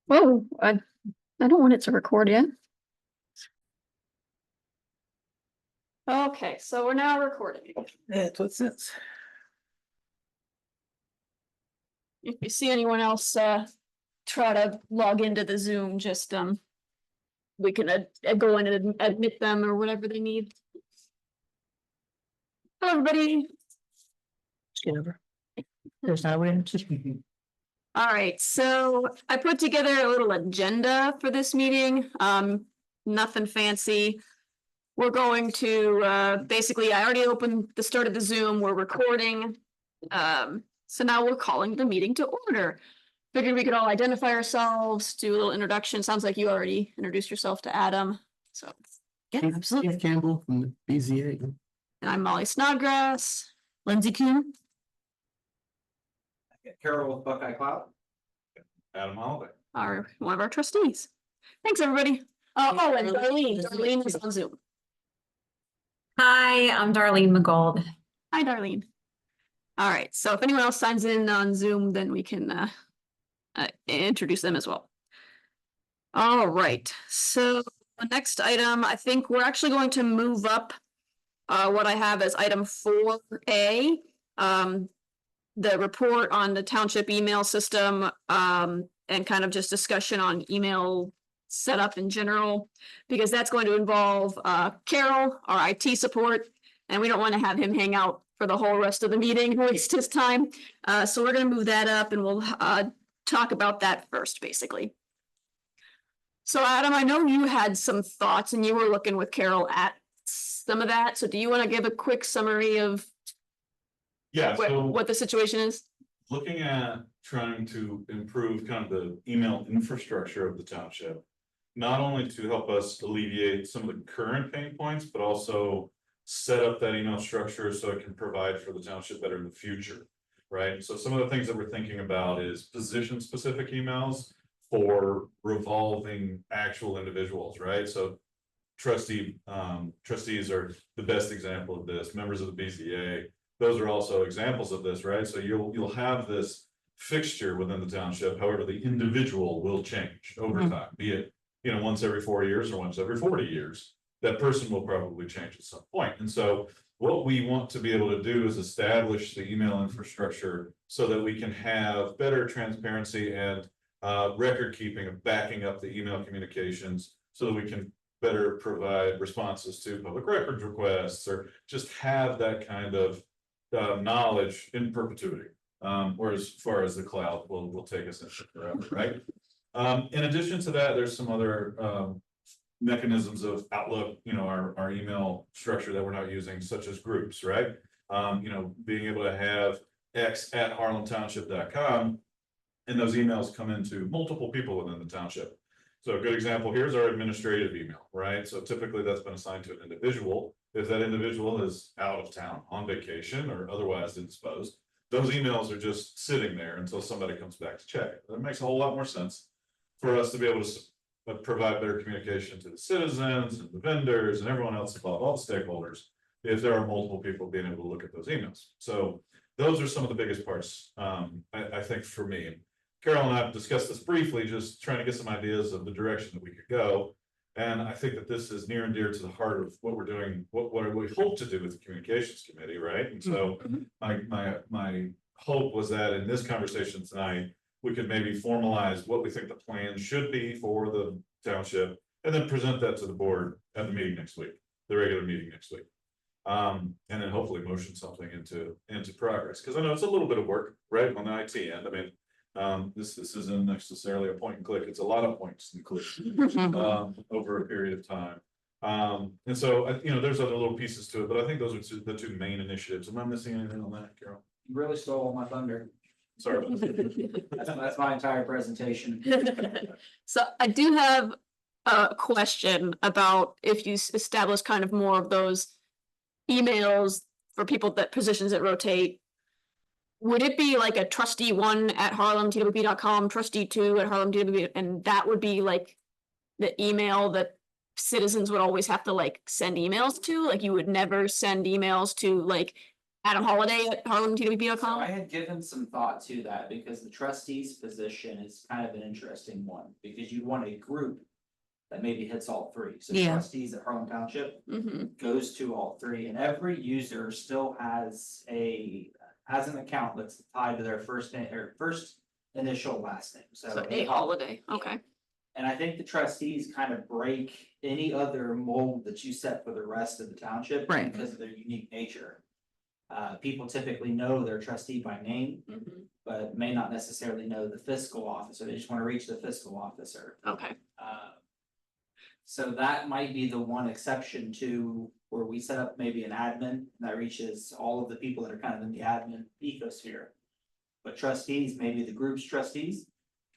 Whoa, I don't want it to record yet. Okay, so we're now recording. That's what sense. If you see anyone else try to log into the Zoom, just we can go in and admit them or whatever they need. Hello, everybody. There's not really All right, so I put together a little agenda for this meeting. Nothing fancy. We're going to basically, I already opened the start of the Zoom, we're recording. So now we're calling the meeting to order. Figured we could all identify ourselves, do a little introduction. Sounds like you already introduced yourself to Adam. So yeah, absolutely. Steve Campbell from the BZA. And I'm Molly Snodgrass, Lindsay Kuhn. Carol with Buckeye Cloud. Adam Holloway. One of our trustees. Thanks, everybody. Oh, and Darlene. Darlene is on Zoom. Hi, I'm Darlene McGold. Hi, Darlene. All right, so if anyone else signs in on Zoom, then we can introduce them as well. All right, so the next item, I think we're actually going to move up what I have as item 4A, the report on the township email system, and kind of just discussion on email setup in general, because that's going to involve Carol, our IT support, and we don't want to have him hang out for the whole rest of the meeting, waste his time. So we're going to move that up and we'll talk about that first, basically. So Adam, I know you had some thoughts and you were looking with Carol at some of that. So do you want to give a quick summary of what the situation is? Looking at trying to improve kind of the email infrastructure of the township, not only to help us alleviate some of the current pain points, but also set up that email structure so it can provide for the township better in the future, right? So some of the things that we're thinking about is position-specific emails for revolving actual individuals, right? So trustees are the best example of this. Members of the BZA, those are also examples of this, right? So you'll have this fixture within the township. However, the individual will change over time, be it once every 4 years or once every 40 years. That person will probably change at some point. And so what we want to be able to do is establish the email infrastructure so that we can have better transparency and record keeping of backing up the email communications so that we can better provide responses to public records requests or just have that kind of knowledge in perpetuity, or as far as the cloud will take us into forever, right? In addition to that, there's some other mechanisms of Outlook, our email structure that we're not using, such as groups, right? Being able to have x@harlemtownship.com, and those emails come into multiple people within the township. So a good example here is our administrative email, right? So typically that's been assigned to an individual. If that individual is out of town, on vacation, or otherwise indisposed, those emails are just sitting there until somebody comes back to check. That makes a whole lot more sense for us to be able to provide better communication to the citizens and the vendors and everyone else involved, all the stakeholders, if there are multiple people being able to look at those emails. So those are some of the biggest parts, I think, for me. Carol and I have discussed this briefly, just trying to get some ideas of the direction that we could go. And I think that this is near and dear to the heart of what we're doing, what we hope to do with the communications committee, right? And so my hope was that in this conversation tonight, we could maybe formalize what we think the plan should be for the township and then present that to the board at the meeting next week, the regular meeting next week. And then hopefully motion something into progress. Because I know it's a little bit of work, right, on the IT end. I mean, this isn't necessarily a point and click. It's a lot of points and clicks over a period of time. And so, there's other little pieces to it, but I think those are the two main initiatives. Am I missing anything on that, Carol? You really stole my thunder. Sorry. That's my entire presentation. So I do have a question about if you establish kind of more of those emails for people that positions that rotate. Would it be like a trustee1@harlemtwp.com, trustee2@harlemtwp, and that would be like the email that citizens would always have to like send emails to? Like you would never send emails to like Adam Holiday at So I harlemtwp.com. had given some thought to that because the trustees position is kind of an interesting one, because you want a group. That maybe hits all three, so Yeah. trustees at Harlem Township Hmm. goes to all three, and every user still has an account that's tied to their first name or first initial last name, So so. a holiday, okay. And I think the trustees kind of break any other mold that you set for the rest of the township. Right. Because of their unique nature. People typically know their trustee by name, Mhm. but may not necessarily know the fiscal officer, they just wanna reach the fiscal officer. Okay, So that might be the one exception to where we set up maybe an admin that reaches all of the people that are kind of in the admin ecosphere. But trustees, maybe the group's trustees,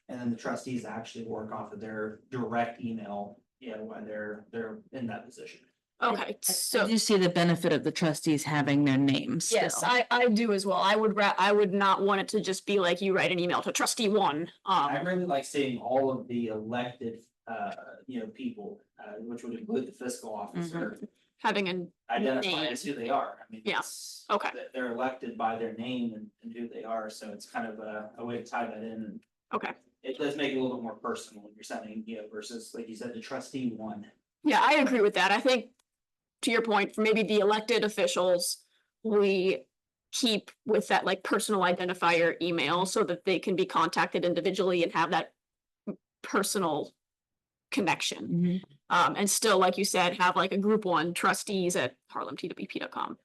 and then the trustees actually work off of their direct email, when they're in that position. okay, I so, do see the benefit of the trustees having their names yes, still. I do as well. I would not want it to just be like you write an email to trustee one. I really like seeing all of the elected, people, which would include the fiscal officer. Having an, Identify Name. as who they are, I mean, Yeah. it's. Okay. They're elected by their name and who they are, so it's kind of a way to tie that in. okay, It does make it a little bit more personal when you're sending, versus, like you said, the trustee one. yeah, I agree with that. I think, to your point, for maybe the elected officials, we keep with that like personal identifier email so that they can be contacted individually and have that personal connection. Mhm. And still, like you said, have like a group one trustees at harlemtwp.com.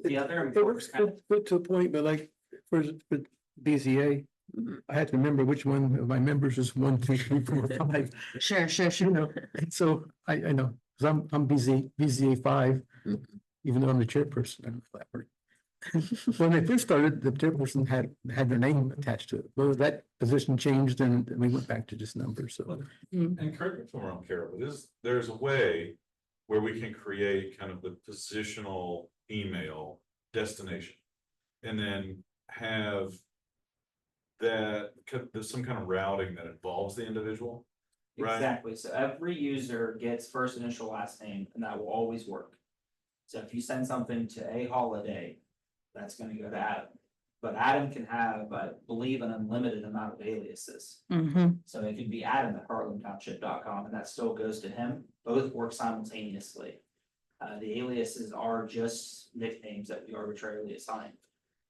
The other It works important good to a point, but like, for BZA, Mhm. I had to remember which one of my members is 1, 2, 3, 4, 5. Sure, sure, You sure. know, and so I know, because I'm BZA 5, Mhm. even though I'm the chairperson. I'm a flapper. When they first started, the chairperson had their name attached to it. Well, that position changed and we went back to just numbers, so. And correct me if I'm wrong, Carol, but there's a way where we can create kind of the positional email destination. And then have there's some kind of routing that involves the individual. Right. Exactly, so every user gets first initial last name, and that will always work. So if you send something to a holiday, that's gonna go to Adam. But Adam can have, I believe, an unlimited amount of aliases. Mhm. So it could be Adam at harlemtownship.com, and that still goes to him, both work simultaneously. The aliases are just nicknames that we arbitrarily assign.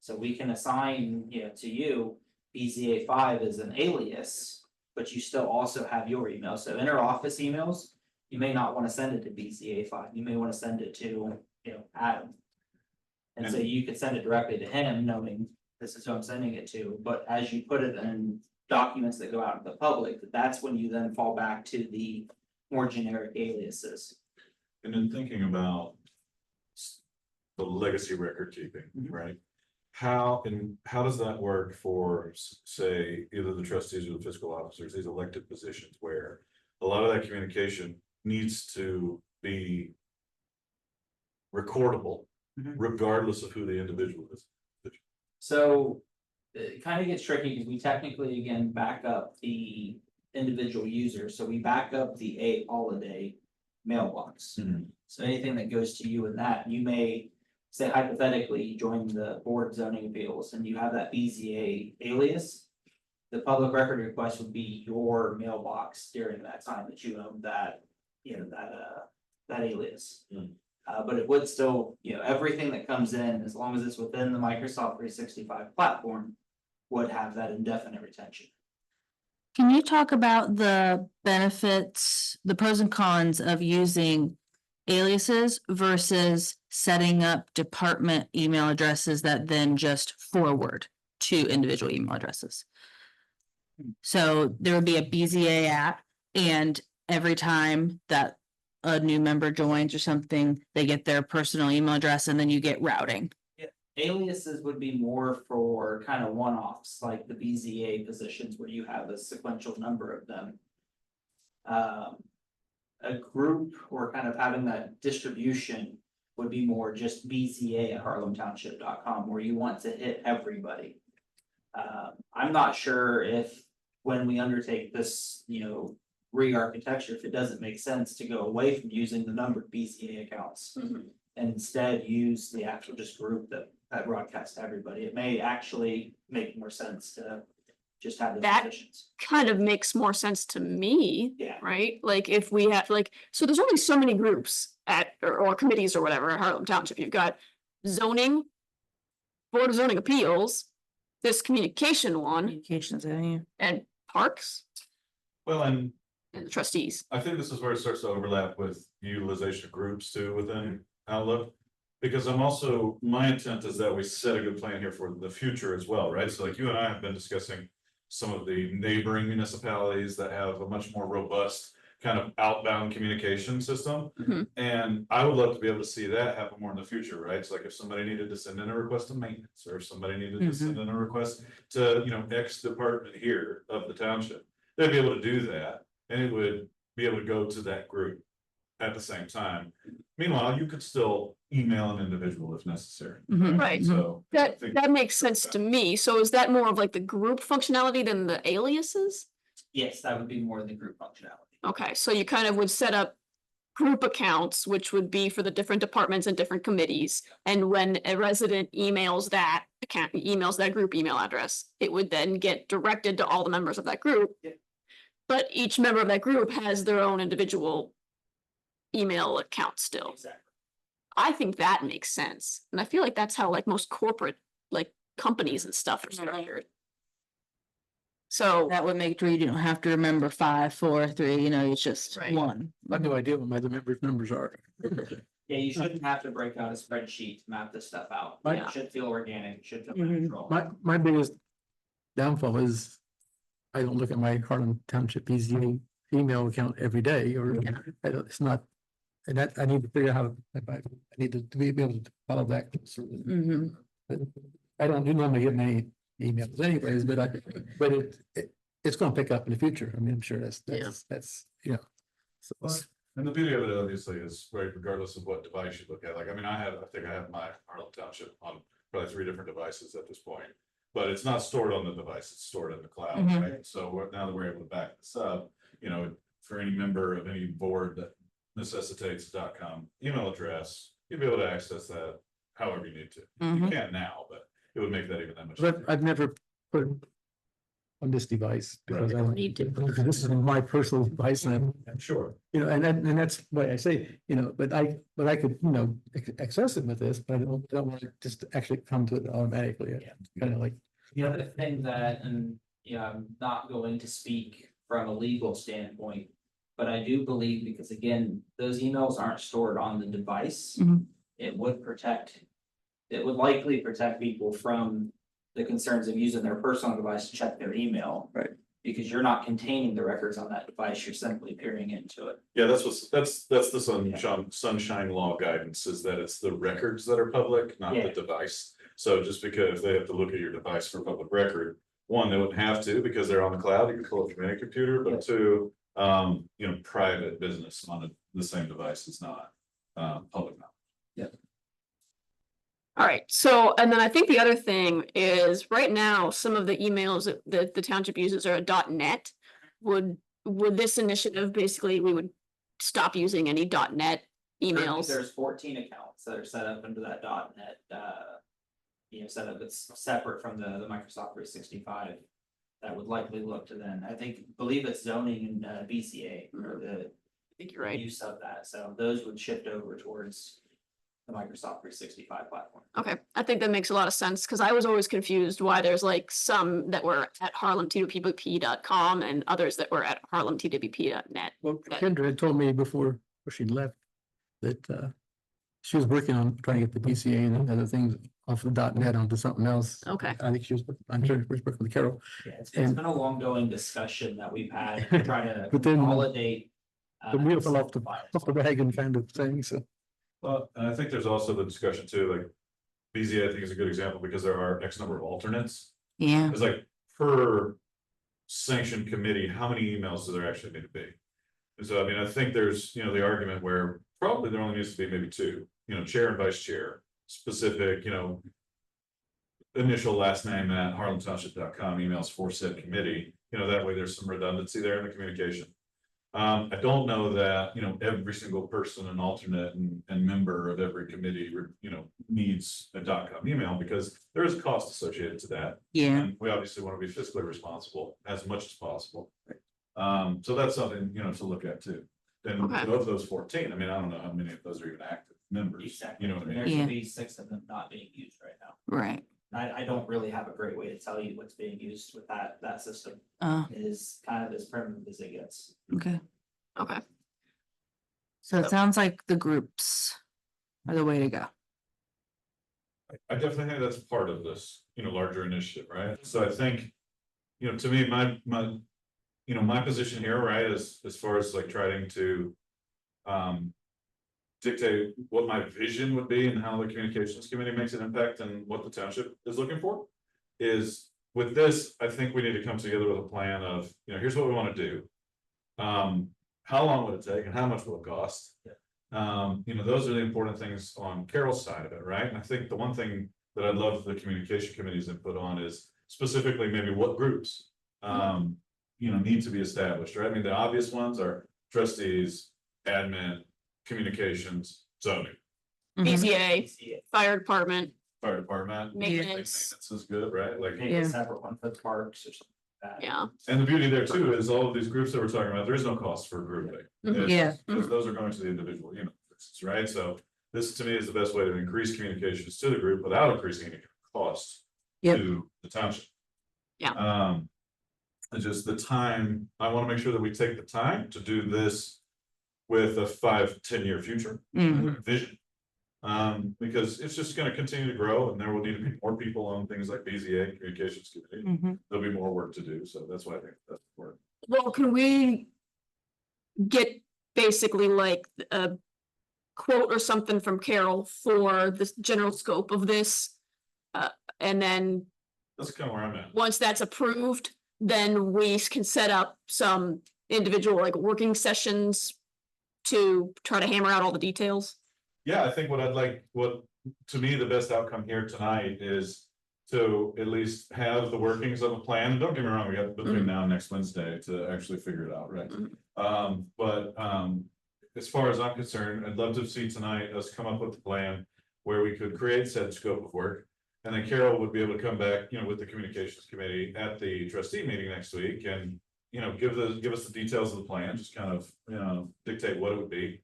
So we can assign, to you, BZA 5 as an alias, but you still also have your email, so inter-office emails. You may not wanna send it to BZA 5, you may wanna send it to, Adam. And so you could send it directly to him, knowing this is who I'm sending it to, but as you put it in documents that go out to the public, that's when you then fall back to the more generic aliases. And then thinking about the legacy record keeping, Mhm. right? How does that work for, say, either the trustees or the fiscal officers, these elected positions where a lot of that communication needs to be recordable, Mhm. regardless of who the individual is? So it kind of gets tricky because we technically, again, back up the individual user, so we back up the A holiday mailbox. So anything that goes to you in that, you may say hypothetically, you join the board of zoning appeals and you have that BZA alias. The public record request would be your mailbox during that time that you own that, that alias. Hmm. But it would still, everything that comes in, as long as it's within the Microsoft 365 platform, would have that indefinite retention. Can you talk about the benefits, the pros and cons of using aliases versus setting up department email addresses that then just forward to individual email addresses? So there would be a BZA app, and every time that a new member joins or something, they get their personal email address and then you get routing. Aliases would be more for kind of one-offs, like the BZA positions where you have a sequential number of them. A group or kind of having that distribution would be more just BZA at harlemtownship.com where you want to hit everybody. I'm not sure if when we undertake this, re-architecture, if it doesn't make sense to go away from using the numbered BZA accounts. Mhm. and instead use the actual just group that broadcasts to everybody. It may actually make more sense to just have the That- positions. Kind of makes more sense to me. Yeah. Right? Like if we have like, so there's only so many groups or committees or whatever at Harlem Township. You've got zoning, Board of Zoning Appeals, this communication one, Communications, yeah. and parks Well, and and the trustees. I think this is where it starts to overlap with utilization of groups too within Outlook. Because my intent is that we set a good plan here for the future as well, right? So like you and I have been discussing some of the neighboring municipalities that have a much more robust kind of outbound communication system. Mhm. And I would love to be able to see that happen more in the future, right? It's like if somebody needed to send in a request of maintenance, or if somebody needed to send in a request to, X department here of the township, they'd be able to do that, and it would be able to go to that group at the same time. Meanwhile, you could still email an individual if necessary. Mhm. Right. So. I That think- that makes sense to me. So is that more of like the group functionality than the aliases? Yes, that would be more the group functionality. Okay, so you kind of would set up group accounts, which would be for the different departments and different committees. And when a resident emails that account, emails that group email address, it would then get directed to all the members of that group. Yep. But each member of that group has their own individual email account still. Exactly. I think that makes sense. And I feel like that's how like most corporate, like companies and stuff are Mhm. structured. So, That would make it where you don't have to remember 5, 4, 3, it's just Right. one. I have no idea what my other members' numbers are. Yeah, you shouldn't have to break out a spreadsheet to map this stuff out. Right. It should feel organic, it should feel Mhm. natural. My biggest downfall is I don't look at my Harlem Township PZA email account every day, or it's not. And that I need to figure out how, I need to be able to follow that. Mhm. But I don't do normally get many emails anyways, but it's gonna pick up in the future. I mean, I'm sure that's, so. And the beauty of it obviously is, right, regardless of what device you look at, like, I mean, I think I have my Harlem Township on probably 3 different devices at this point. But it's not stored on the device, it's stored in the cloud, Mhm. right? So now that we're able to back this up, for any member of any board that necessitates a .com email address, you'll be able to access that however you need to. You Mhm. can't now, but it would make that even that much. But easier. I've never put it on this device because I don't Need to. because this is my personal device and Sure. and that's why I say, but I could, access it with this, but I don't want it just to actually come to it automatically. Yeah. Kind of like, The other thing that, and, I'm not going to speak from a legal standpoint. But I do believe, because again, those emails aren't stored on the device. Mhm. It would likely protect people from the concerns of using their personal device to check their email. Right. Because you're not containing the records on that device, you're simply peering into it. Yeah, that's the sunshine law guidance, is that it's the records that are public, not the Yeah. device. So just because they have to look at your device for public record, one, they wouldn't have to because they're on the cloud, you can pull it from any computer, but two, private business on the same device is not, public knowledge. all right, so, and then I think the other thing is, right now, some of the emails that the township uses are a .net. Would this initiative, basically, we would stop using any .net Currently, emails? There's 14 accounts that are set up under that .NET, set up that's separate from the Microsoft 365. That would likely look to then, believe it's zoning and BCA or the I think you're right. use of that, so those would shift over towards the Microsoft 365 platform. Okay, I think that makes a lot of sense, because I was always confused why there's like some that were at harlemtwp.com and others that were at harlemtwp.net. well, Kendra had told me before she left that she was working on trying to get the PCA and other things off of .net onto something else. Okay. I think I'm sure she was working with Carol. Yeah, it's And- been a long going discussion that we've had to try to But then consolidate. The wheel fell off the simplify it. wagon kind of thing, so. Well, and I think there's also the discussion too, like, BZA, I think is a good example because there are X number of alternates. Yeah. It's like per sanctioned committee, how many emails do there actually need to be? And so, I mean, I think there's, the argument where probably there only needs to be maybe 2, chair and vice chair, specific, initial last name at harlemtownship.com emails for said committee, that way there's some redundancy there in the communication. I don't know that, every single person, an alternate and member of every committee, needs a .com email because there is a cost associated to that. Yeah, And we obviously want to be fiscally responsible as much as possible. So that's something, to look at too. And Okay. of those 14, I mean, I don't know how many of those are even active members, Exactly. you know what I mean? There Yeah. should be 6 of them not being used right now. right. I don't really have a great way to tell you what's being used with that system. It is kind of as primitive as it gets. Okay. Okay, So it sounds like the groups are the way to go. I definitely think that's part of this, larger initiative, right? So I think, to me, my position here, right, as far as like trying to dictate what my vision would be and how the communications committee makes an impact and what the township is looking for. Is with this, I think we need to come together with a plan of, here's what we want to do. How long would it take and how much will it cost? Those are the important things on Carol's side of it, right? And I think the one thing that I'd love the communication committee's input on is specifically maybe what groups. Need to be established, right? I mean, the obvious ones are trustees, admin, communications, zoning, Mhm. BZA, See it. fire department, fire department. Maintenance. Maintenance is good, right? Like, Maybe Yeah. a separate one for the parks or something like that. yeah. and the beauty there too is all of these groups that we're talking about, there is no cost for grouping. Mhm. Yeah. Because those are going to the individual, right? So this to me is the best way to increase communications to the group without increasing any costs Yep. to the township. Yeah. And just the time, I want to make sure that we take the time to do this with a 5-10 year future Mhm. vision. Because it's just gonna continue to grow and there will need to be more people on things like BZA Communications Committee. Mhm. There'll be more work to do, so that's why I think that's important. Well, can we get basically like a quote or something from Carol for the general scope of this? And then That's kind of where I'm at. once that's approved, then we can set up some individual like working sessions to try to hammer out all the details. Yeah, I think what to me, the best outcome here tonight is to at least have the workings of a plan. Don't get me wrong, we got between now and next Wednesday to actually figure it out, right? But as far as I'm concerned, I'd love to see tonight us come up with a plan where we could create said scope of work. And then Carol would be able to come back, with the communications committee at the trustee meeting next week and, give us the details of the plan, just kind of, dictate what it would be,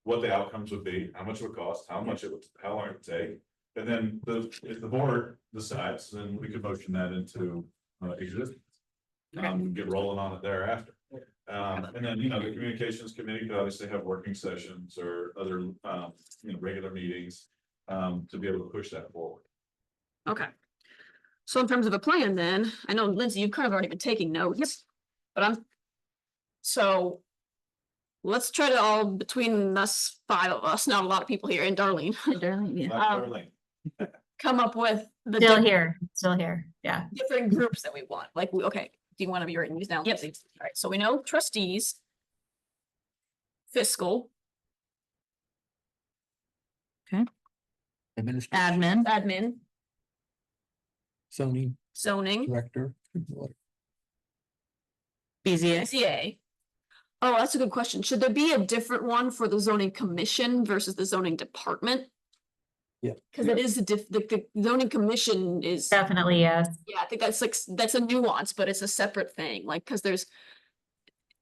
what the outcomes would be, how much it would cost, how long it would take. And then if the board decides, then we could motion that into existence. We get rolling on it thereafter. And then, the communications committee could obviously have working sessions or other, regular meetings to be able to push that forward. Okay. So in terms of a plan then, I know Lindsay, you've kind of already been taking notes, but so let's try to all, between us, 5 of us, not a lot of people here, and Darlene, Darling, yeah. Darlene. come up with the Still here, yeah. different groups that we want. Like, okay, do you want to be writing these down? Yep. Lindsay? All right, so we know trustees, fiscal, Administration, Admin, admin, zoning, zoning, director. BZA. BZA. Oh, that's a good question. Should there be a different one for the zoning commission versus the zoning department? Yeah. Cause it is the zoning commission is, Definitely, yes. yeah, I think that's like, that's a nuance, but it's a separate thing, like, cause there's.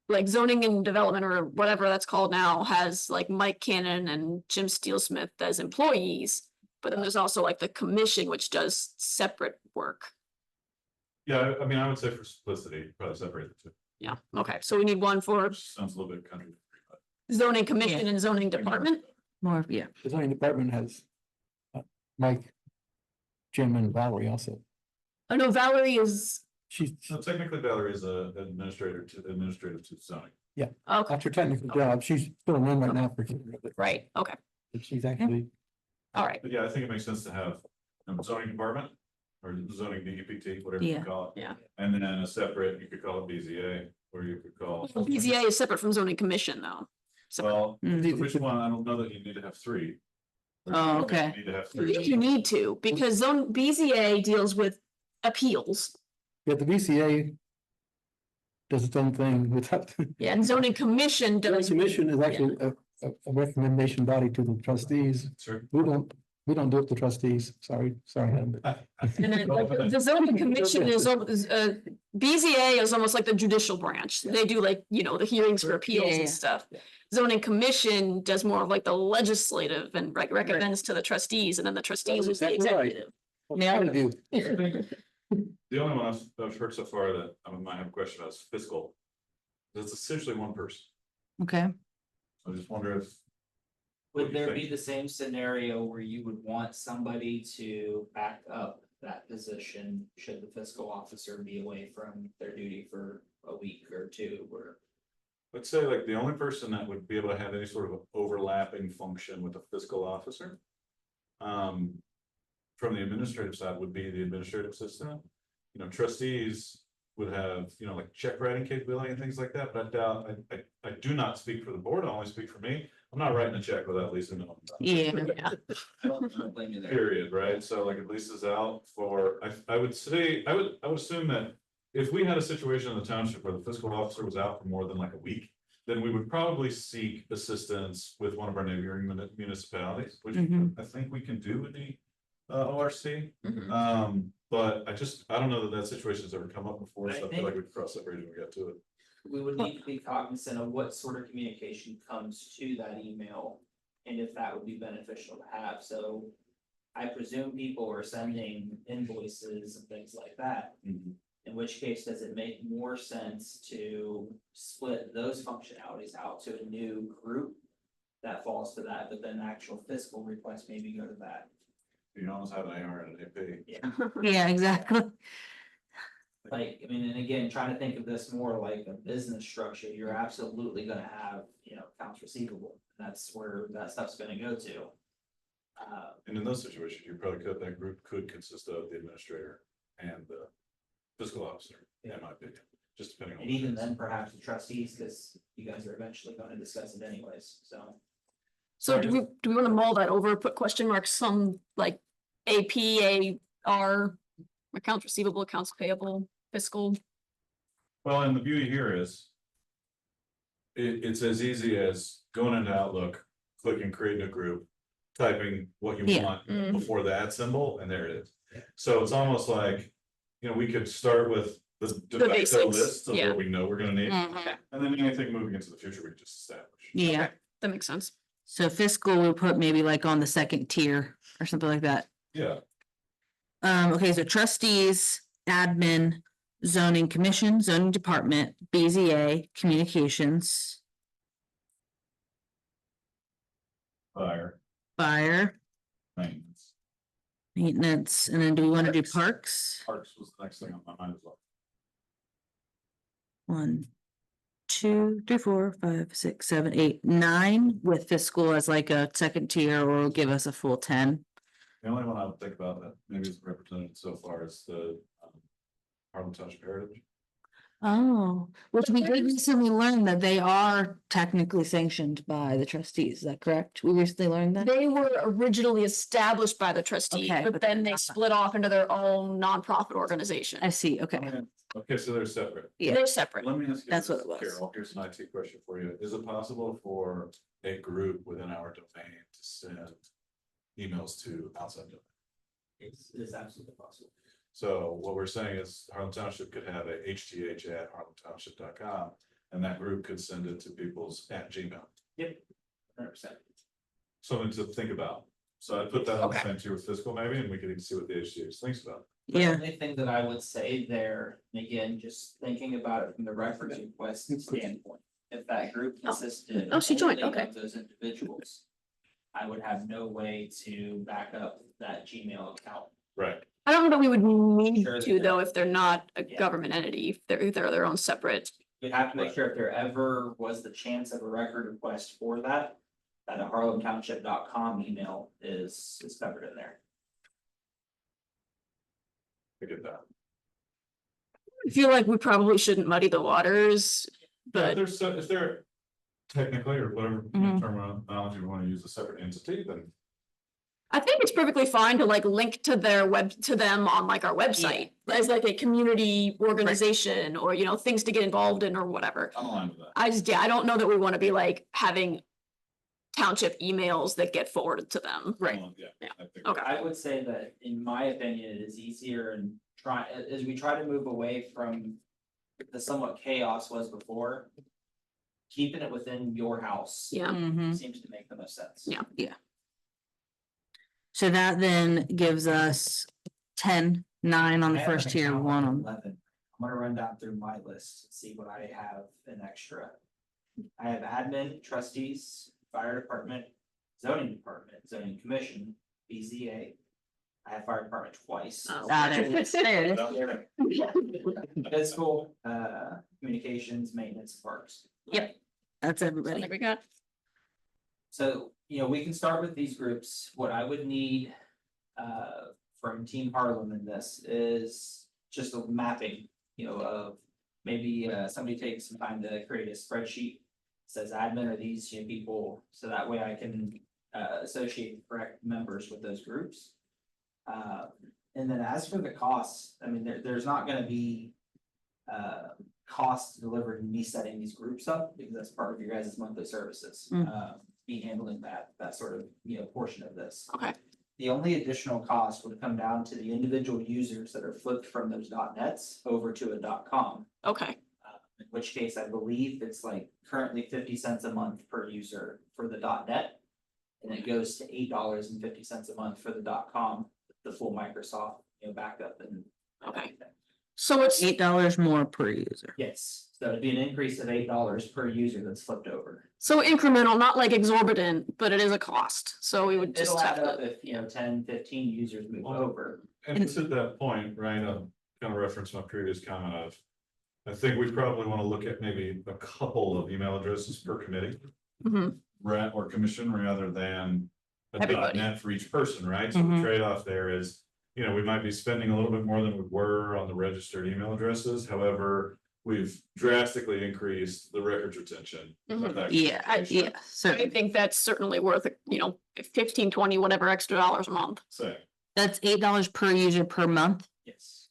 Like zoning and development or whatever that's called now has like Mike Cannon and Jim Steelsmith as employees. But then there's also like the commission, which does separate work. Yeah, I mean, I would say for simplicity, probably separate the two. Yeah, okay, so we need one for Sounds a little bit country. zoning commission and zoning department. More of, yeah. The zoning department has Mike, Jim and Valerie also. Oh no, Valerie is, She's, So technically Valerie is a administrative to zoning. okay, that's her technical job. She's filling in right now for Kimberly, but right, okay, she's actually, all right, But yeah, I think it makes sense to have zoning department or zoning DEPT, whatever Yeah. you call it. Yeah. And then a separate, you could call it BZA, or you could call. BZA is separate from zoning commission though. So Well, Mm. which one? I don't know that you need to have 3. Oh, okay. You need to have I think 3. you need to, because BZA deals with appeals. yeah, the BCA. does its own thing without. Yeah, and zoning commission The does. commission is actually a recommendation body to the trustees. Sure. We don't do it to trustees. Sorry, Helen. And then like the zoning commission is, BZA is almost like the judicial branch. They do like, you know, the hearings for appeals yeah. and stuff. Yeah. Zoning commission does more of like the legislative and recommends to the trustees, and then the trustees is the Exactly right. executive. Yeah. I do. The only one I've heard so far that I might have a question about is fiscal. That's essentially one person. Okay, I just wonder if. Would What do you there be think? the same scenario where you would want somebody to back up that position? Should the fiscal officer be away from their duty for a week or two, or? Let's say like the only person that would be able to have any sort of overlapping function with the fiscal officer. From the administrative side would be the administrative assistant. You know, trustees would have, you know, like check writing capability and things like that, but I doubt, I do not speak for the board, I only speak for me. I'm not writing a check without Lisa knowing. about it. yeah, Yeah. I don't blame you there. Period, right? So like if Lisa's out for, I would say, I would assume that. If we had a situation in the township where the fiscal officer was out for more than like a week, then we would probably seek assistance with one of our neighboring municipalities, which Mhm. I think we can do with the ORC. Mhm. But I don't know that that situation's ever come up before, so I I feel like think- we could cross that bridge when we get to it. We would need to be cognizant of what sort of communication comes to that email. And if that would be beneficial to have, so. I presume people are sending invoices and things like that. In which case, does it make more sense to split those functionalities out to a new group? That falls to that, but then actual fiscal requests maybe go to that. You almost have an AR and an AP. yeah, exactly. Like, I mean, and again, trying to think of this more like a business structure, you're absolutely gonna have, you know, accounts receivable. That's where that stuff's gonna go to. And in those situations, you probably could, that group could consist of the administrator and the fiscal officer, in my opinion, just depending on. And even then, perhaps the trustees, because you guys are eventually gonna discuss it anyways, so. So do we want to mull that over, put question marks on like AP, AR, accounts receivable, accounts payable, fiscal? Well, and the beauty here is. It's as easy as going into Outlook, clicking create a group, typing what you Yeah. want Mm. before the at symbol, and there it is. So it's almost like, you know, we could start with the de facto basics, list of yeah. what we know we're gonna need. Okay, And then anything moving into the future, we just establish. Yeah, that makes sense. so fiscal we'll put maybe like on the second tier or something like that. Yeah, Okay, so trustees, admin, zoning commission, zoning department, BZA, communications, fire, fire, maintenance, maintenance, and then do we want to do Parks. parks? parks was the next thing on my mind as well. 1, 2, 3, 4, 5, 6, 7, 8, 9 with fiscal as like a second tier or give us a full 10. The only one I would think about that maybe is represented so far is the Harlem Township Heritage. Oh, which we did recently learn that they are technically sanctioned by the trustees, is that correct? We recently learned that? They were originally established by the trustees, Okay, but but then they're they not. split off into their own nonprofit organization. I see, okay, Okay, so they're separate. yeah. They're separate. Let me ask you. That's what this, it was. Carol, here's an IT question for you. Is it possible for a group within our domain to send emails to outside domain? It is absolutely possible. So what we're saying is Harlem Township could have a hth@harlemtownship.com, and that group could send it to people's @gmail. 100%. Something to think about. So I put that on the Okay. same tier with fiscal maybe, and we could even see what the HTH thinks about it. The Yeah, only thing that I would say there, and again, just thinking about it from the records request standpoint, if that group consisted. Oh, she joined, only of okay. Those individuals. I would have no way to back up that Gmail account. Right. I don't know that we would need Sure to they though, do. if they're not a Yeah. government entity, if they're their own separate. You'd have to make Right. sure if there ever was the chance of a record request for that. That a harlemtownship.com email is covered in there. I get that. I feel like we probably shouldn't muddy the waters, But but if they're technically or whatever Mhm. terminology we want to use, a separate entity, then I think it's perfectly fine to like link to their to them on like our website as like a community organization or, you know, things to get involved in or whatever. I'm aligned with that. I don't know that we want to be like having township emails that get forwarded to them. Right. Yeah. Yeah. I think- Okay. I would say that, in my opinion, it is easier and as we try to move away from the somewhat chaos was before. Keeping it within your house. Yeah. Mhm. Seems to make the most sense. Yeah. So that then gives us 10, 9 on the I have an first tier, account 1 with on. 11. I'm gonna run down through my list and see what I have in extra. I have admin, trustees, fire department, zoning commission, BZA. I have fire department twice. Oh. Got it. There it is. Fiscal, communications, maintenance, parks. That's I everybody. think we got, So, you know, we can start with these groups. What I would need from Team Harlem in this is just a mapping, you know, of maybe somebody takes some time to create a spreadsheet. Says admin are these, you know, people, so that way I can associate the correct members with those groups. And then as for the costs, I mean, there's not gonna be costs delivered in me setting these groups up, because that's part of your guys' monthly services. Mm. Be handling that sort of, you know, portion of this. okay, The only additional cost would come down to the individual users that are flipped from those .nets over to a .com. okay, In which case, I believe it's like currently 50 cents a month per user for the .net. And it goes to $8.50 a month for the .com, the full Microsoft, you know, backup and. Okay. everything. so it's, $8 more per user. Yes, so it'd be an increase of $8 per user that's flipped over. so incremental, not like exorbitant, but it is a cost, so we would just It'll have add up to. if, you know, 10, 15 users move over. And to that point, right, kind of reference my previous comment of. I think we probably want to look at maybe a couple of email addresses per committee. Mhm. Or commission rather than a Everybody. .net for each person, right? So the Mhm. trade-off there is, you know, we might be spending a little bit more than we were on the registered email addresses. However, we've drastically increased the records retention. of Mhm. that Yeah, communication. yeah, I so think that's certainly worth, you know, 15, 20, whatever extra dollars a month. So, that's $8 per user per month. Yes,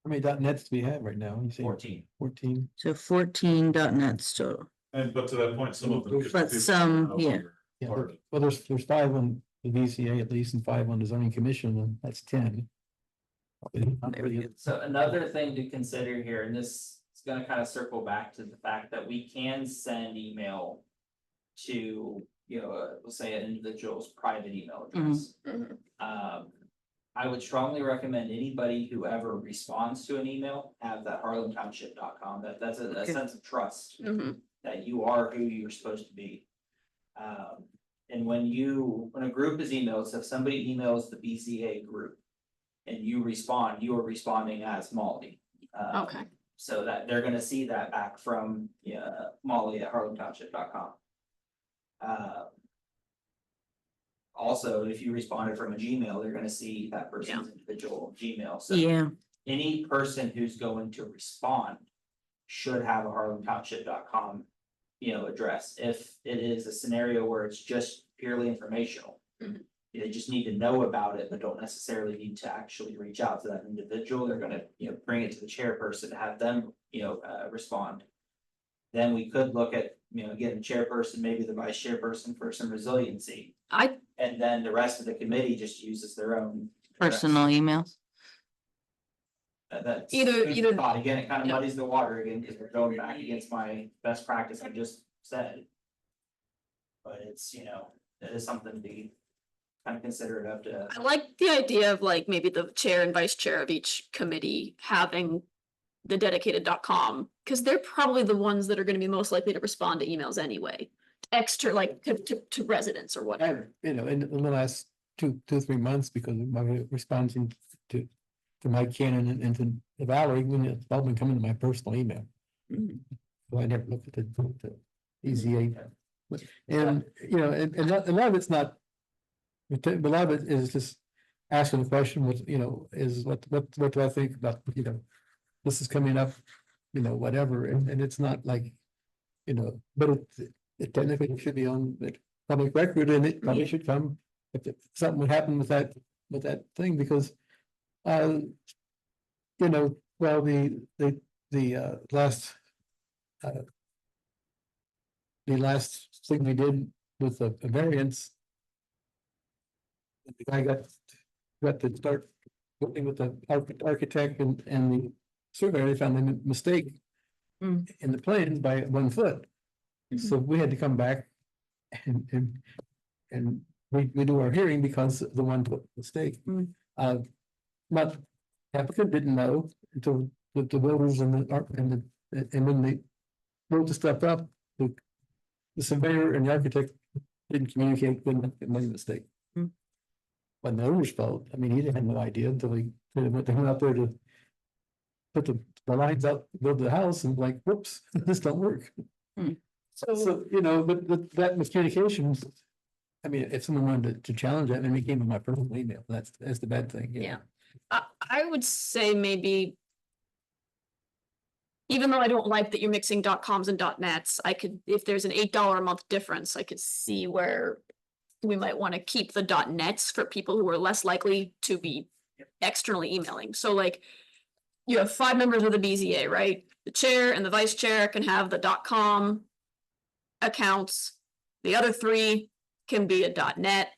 How many .nets do we have right now? You say 14. 14? So 14 .nets total. but to that point, some of them. could But be some, no yeah. longer Yeah, part of it. well, there's 5 on the VCA at least and 5 on the zoning commission, and that's 10. Not really- So another thing to consider here, and this is gonna kind of circle back to the fact that we can send email to, you know, let's say an individual's private email address. Mhm. I would strongly recommend anybody who ever responds to an email have that harlemtownship.com. That's a Okay. sense of trust Mhm. that you are who you're supposed to be. And when a group is emailed, so if somebody emails the BCA group and you respond, you are responding as Molly. Okay, So that they're gonna see that back from, Molly at harlemtownship.com. Also, if you responded from a Gmail, they're gonna see that person's individual Gmail, so Yeah, any person who's going to respond should have a harlemtownship.com, address. If it is a scenario where it's just purely informational. Mhm. They just need to know about it, but don't necessarily need to actually reach out to that individual. They're gonna, bring it to the chairperson to have them, respond. Then we could look at, getting the chairperson, maybe the vice chairperson for some resiliency. And then the rest of the committee just uses their own. address. personal emails. That's. Either- food for either- thought. Again, it kind of yeah. muddies the water again, because we're going back against my best practice I just said. But it's, it is something to be kind of considerate of to. I like the idea of like maybe the chair and vice chair of each committee having the dedicated .com, because they're probably the ones that are gonna be most likely to respond to emails anyway. Extra like to residents or I, whatever. in the last 3 months, because of my responding to Mike Cannon and to Valerie, when it's all been coming to my personal email. Mhm. So I never looked at the EZA. And, and a lot of it's not. But a lot of it is just asking the question, is what do I think about, this is coming up, whatever, and it's not like, but it technically should be on the public record, and it probably should come if something would happen with that thing, because, you know, well, the last thing we did with a variance, the guy got to start working with the architect and the surveyor. They found a mistake Mm. in the plans by 1 foot. So we had to come back and we do our hearing because of the 1 foot mistake. Mm. But applicant didn't know until the builders and when they wrote the stuff up, the surveyor and the architect didn't communicate, couldn't make a mistake. Mm. Wasn't the owner's fault. I mean, he didn't have no idea until they went out there to put the lines out, build the house, and like, whoops, this don't work. So, you know, but that miscommunication, I mean, if someone wanted to challenge that, and it came in my personal email, that's the bad thing. you know. Yeah. I would say maybe. Even though I don't like that you're mixing .coms and .nets, I could, if there's an $8 a month difference, I could see where. We might want to keep the .nets for people who are less likely to be externally emailing. So like. You have 5 members of the BZA, right? The chair and the vice chair can have the .com accounts. The other 3 can be a .net.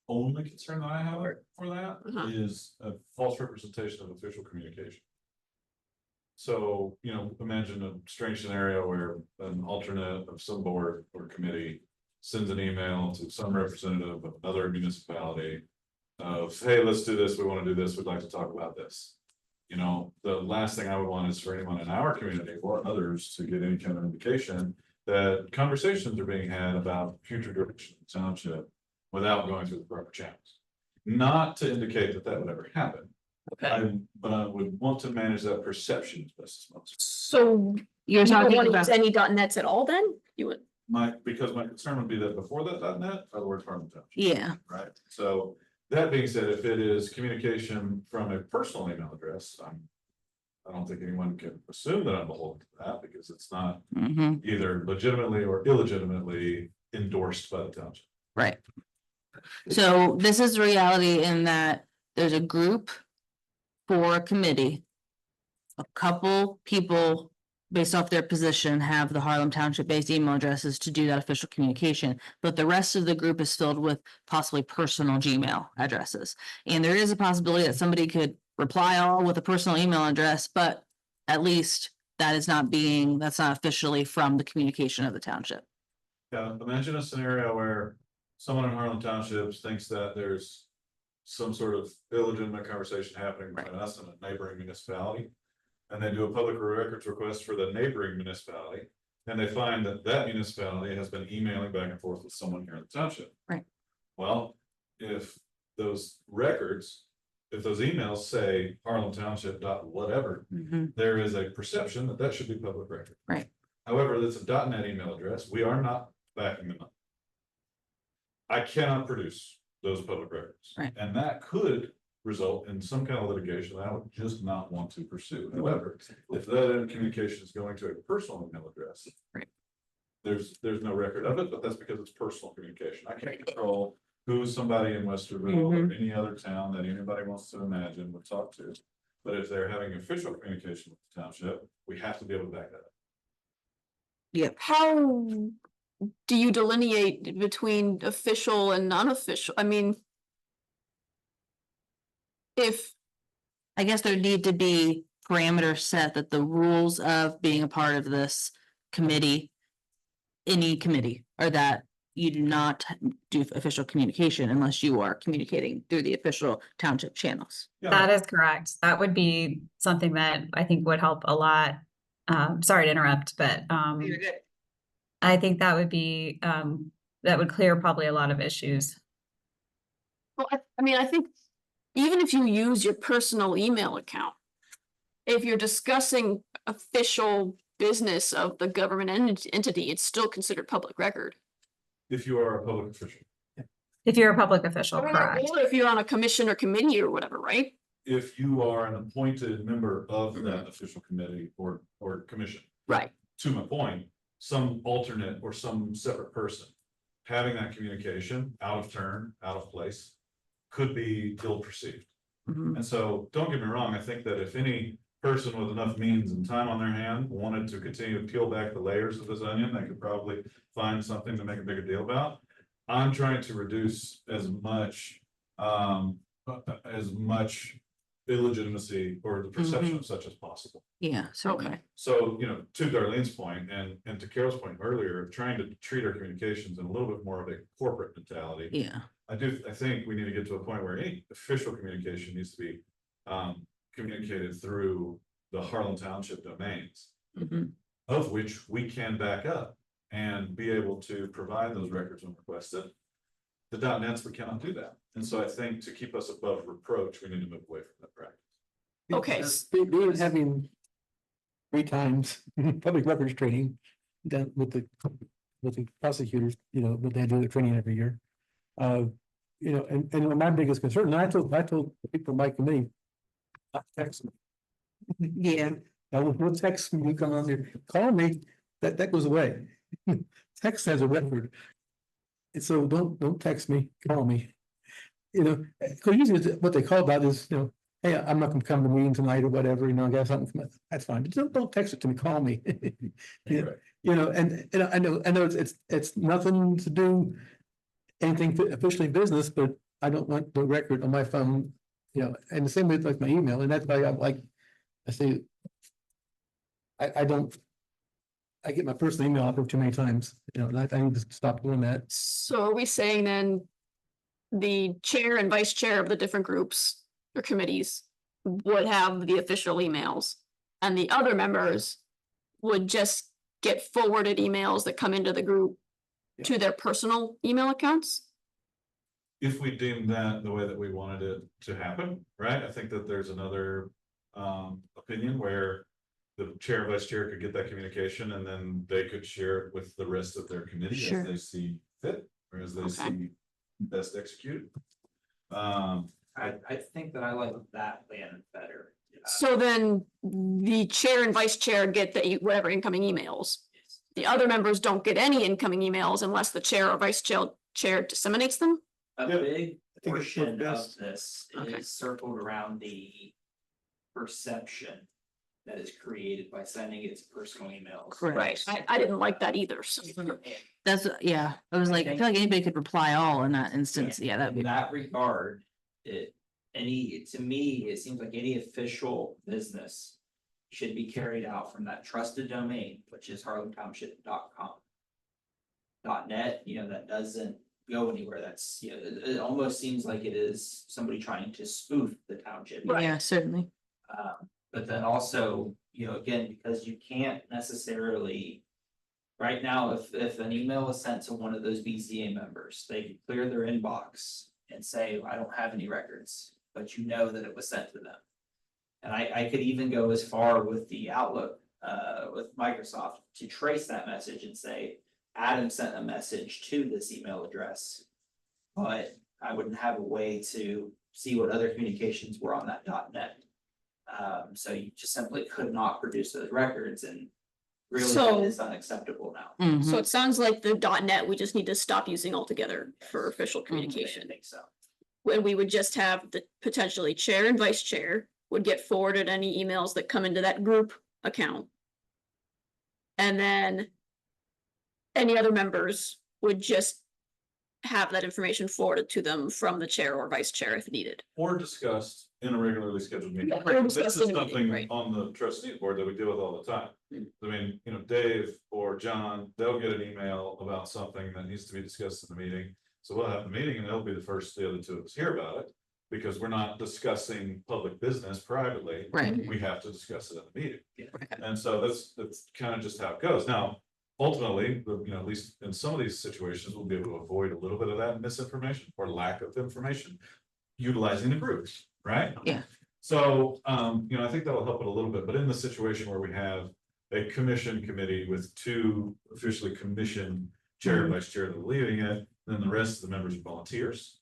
Only concern that I have for that Uh-huh. is a false representation of official communication. So, you know, imagine a strange scenario where an alternate of some board or committee sends an email to some representative of another municipality of, hey, let's do this, we want to do this, we'd like to talk about this. You know, the last thing I would want is for anyone in our community or others to get any kind of indication that conversations are being had about future direction of the township without going through the proper channels. Not to indicate that that would ever happen, but I would want to manage that perception as best as possible. So You're you don't talking want to about, use any .nets at all then? You would, Because my concern would be that before that .net, are the words Harlem Township. yeah, Right, so that being said, if it is communication from a personal email address, I don't think anyone can assume that I'm beholden to that because it's not mhm, either legitimately or illegitimately endorsed by the township. right. So this is reality in that there's a group for a committee. A couple people, based off their position, have the Harlem Township-based email addresses to do that official communication. But the rest of the group is filled with possibly personal Gmail addresses. And there is a possibility that somebody could reply all with a personal email address, but at least that's not officially from the communication of the township. Yeah, imagine a scenario where someone in Harlem Townships thinks that there's some sort of illegitimate conversation happening between us and a neighboring municipality. And they do a public records request for the neighboring municipality, and they find that that municipality has been emailing back and forth with someone here in the township. Right. Well, if those records, if those emails say Harlem Township dot whatever, Mhm. there is a perception that that should be public record. Right. However, that's a .net email address. We are not backing them up. I cannot produce those public records. Right. And that could result in some kind of litigation that I would just not want to pursue. However, if that communication is going to a personal email address. Right. There's no record of it, but that's because it's personal communication. I can't control who somebody in Westerville or any other town that anybody wants to imagine would talk to. But if they're having official communication with the township, we have to be able to back that up. how do you delineate between official and unofficial? I mean. If, I guess there need to be parameters set that the rules of being a part of this committee. Any committee, or that you do not do official communication unless you are communicating through the official township channels. Yeah, That is correct. That would be something that I think would help a lot. Sorry to interrupt, but I think that would be that would clear probably a lot of issues. well, I mean, I think even if you use your personal email account, if you're discussing official business of the government entity, it's still considered public record. if you are a public official. If you're a public official, Or correct. if you're on a commission or committee or whatever, right? If you are an appointed member of that official committee or commission. Right. To my point, some alternate or some separate person having that communication out of turn, out of place, could be ill perceived. Mhm. And so, don't get me wrong, I think that if any person with enough means and time on their hand wanted to continue to peel back the layers of this onion, they could probably find something to make a bigger deal about. I'm trying to reduce as much illegitimacy or the perception of such as possible. Yeah, certainly. Okay, So, to Darlene's point and to Carol's point earlier, trying to treat our communications in a little bit more of a corporate mentality. Yeah, I think we need to get to a point where any official communication needs to be communicated through the Harlan Township domains, Mhm. of which we can back up and be able to provide those records when requested. The .nets, we cannot do that. And so I think to keep us above reproach, we need to move away from that practice. Okay. Being having 3 times public records training done with the prosecutors, but they do the training every year. And my biggest concern, and I told the people in my committee, text me. yeah, Now, we'll text me, you come on there, call me, that goes away. Text has a record. And so don't text me, call me. Because usually what they call about is, hey, I'm not gonna come to the meeting tonight or whatever, I got something, that's fine, but don't text it to me, call me. Right. And I know it's nothing to do anything officially business, but I don't want the record on my phone, and the same with like my email, and that's why I'm like, I say, I don't, I get my personal email out there too many times, and I need to stop doing that. so are we saying then the chair and vice chair of the different groups or committees would have the official emails, and the other members would just get forwarded emails that come into the group to their personal email accounts? If we deem that the way that we wanted it to happen, right? I think that there's another opinion where the chair and vice chair could get that communication and then they could share it with the rest of their committee Sure. as they see fit or as they Okay. see best executed. I think that I like that plan better. So then the chair and vice chair get whatever incoming emails. The other members don't get any incoming emails unless the chair or vice chair disseminates them? A Yeah, big I think it's portion of best. this Okay. is circled around the perception that is created by sending its personal emails. Correct. Right, I didn't like that either, so. that's, yeah, I was like, I feel like anybody could reply all in that instance, yeah, that'd In be. that regard, to me, it seems like any official business should be carried out from that trusted domain, which is harlantownship.com. .net, that doesn't go anywhere. That's, it almost seems like it is somebody trying to spoof the township. Yeah, certainly. But then also, again, because you can't necessarily. Right now, if an email is sent to one of those BZA members, they can clear their inbox and say, I don't have any records, but you know that it was sent to them. And I could even go as far with the Outlook, with Microsoft to trace that message and say, Adam sent a message to this email address. But I wouldn't have a way to see what other communications were on that .net. So you just simply could not produce those records, and really So- that is unacceptable now. Mhm. So it sounds like the .net, we just need to stop using altogether for official I communication. think so. When we would just have the potentially chair and vice chair would get forwarded any emails that come into that group account. And then any other members would just have that information forwarded to them from the chair or vice chair if needed. Or discussed in a regularly scheduled meeting. Yeah, or This discussed is in a meeting, something right. on the trustee board that we deal with all the time. Mm. I mean, Dave or John, they'll get an email about something that needs to be discussed in the meeting. So we'll have the meeting and they'll be the first, the other two of us hear about it. Because we're not discussing public business privately. Right. We have to discuss it in the meeting. Yeah. And so that's kind of just how it goes. Now, ultimately, at least in some of these situations, we'll be able to avoid a little bit of that misinformation or lack of information. Utilizing the groups, right? Yeah. So, I think that'll help it a little bit, but in the situation where we have a commission committee with 2 officially commissioned chair and vice chair that are leading it, then the rest of the members are volunteers.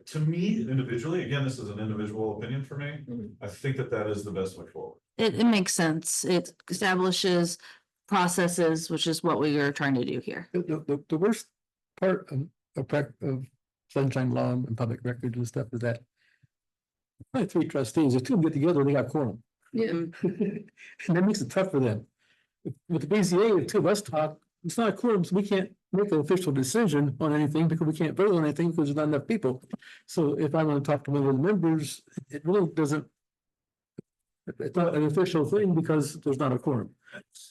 To me, individually, again, this is an individual opinion for me, Mhm. I think that is the best way forward. It makes sense. It establishes processes, which is what we are trying to do here. The worst part of sunshine law and public records and stuff is that. My three trustees, if two of them get together, they got quorum. Yeah. And that makes it tough for them. With the BZA, if two of us talk, it's not a quorum, so we can't make an official decision on anything because we can't vote on anything because there's not enough people. So if I want to talk to one of the members, it really doesn't. It's not an official thing because there's not a quorum.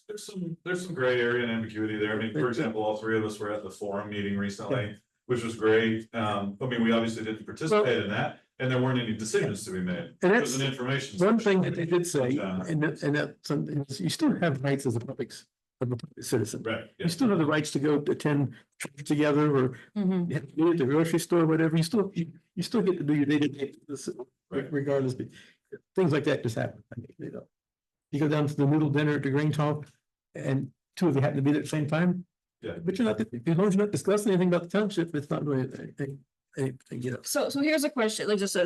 There's some gray area and ambiguity there. I mean, for example, all three of us were at the forum meeting recently, which was great. I mean, we obviously didn't participate in that, and there weren't any decisions to be made. And It was that's an information. one session. thing that they did say, Yeah. and that something, you still have rights as a public citizen. Right. You still have the rights to go to attend church together or Mhm. you have to be at the grocery store, whatever, you still get to do your day-to-day, Right. regardless. Things like that just happen. I mean, you know. You go down to the noodle dinner at the Green Talk and two of you happen to be there at the same time. Yeah. But you're not, as long as you're not discussing anything about the township, it's not really anything, you know. So here's a question, like just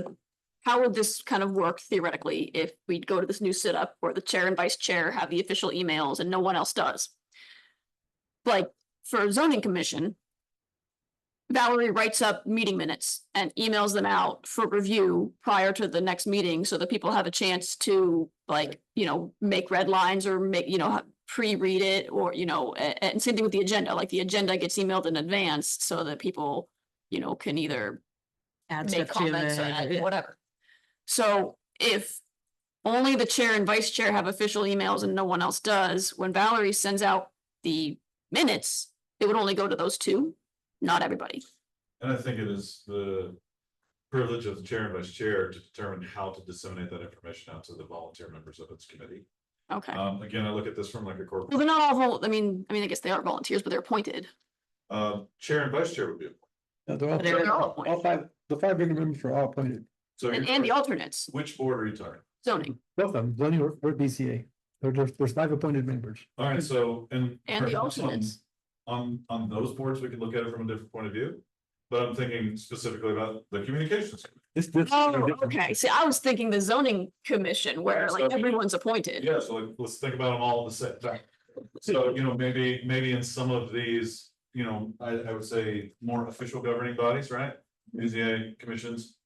how would this kind of work theoretically if we go to this new setup where the chair and vice chair have the official emails and no one else does? Like for zoning commission, Valerie writes up meeting minutes and emails them out for review prior to the next meeting so that people have a chance to like, you know, make red lines or make, you know, pre-read it or, you know, and same thing with the agenda, like the agenda gets emailed in advance so that people, you know, can either Add make stuff to comments or it, add yeah. whatever. So if only the chair and vice chair have official emails and no one else does, when Valerie sends out the minutes, it would only go to those two, not everybody. And I think it is the privilege of the chair and vice chair to determine how to disseminate that information out to the volunteer members of its committee. Okay. Again, I look at this from like a Well, corporate, they're not all, I mean, I guess they are volunteers, but they're appointed. chair and vice chair would be. No, they're all- They're all all appointed. five, the five regular members are all appointed, So And the alternates, which board are you talking? zoning, both of them, zoning or BCA. There's five appointed members. All right, so, and. and the perhaps alternates. On those boards, we can look at it from a different point of view. But I'm thinking specifically about the communications. This. Oh, okay. See, I was thinking the zoning commission where like So- everyone's appointed. Yeah, so like, let's think about them all at the same time. So, you know, maybe in some of these, you know, I would say more official governing bodies, right? BZA commissions,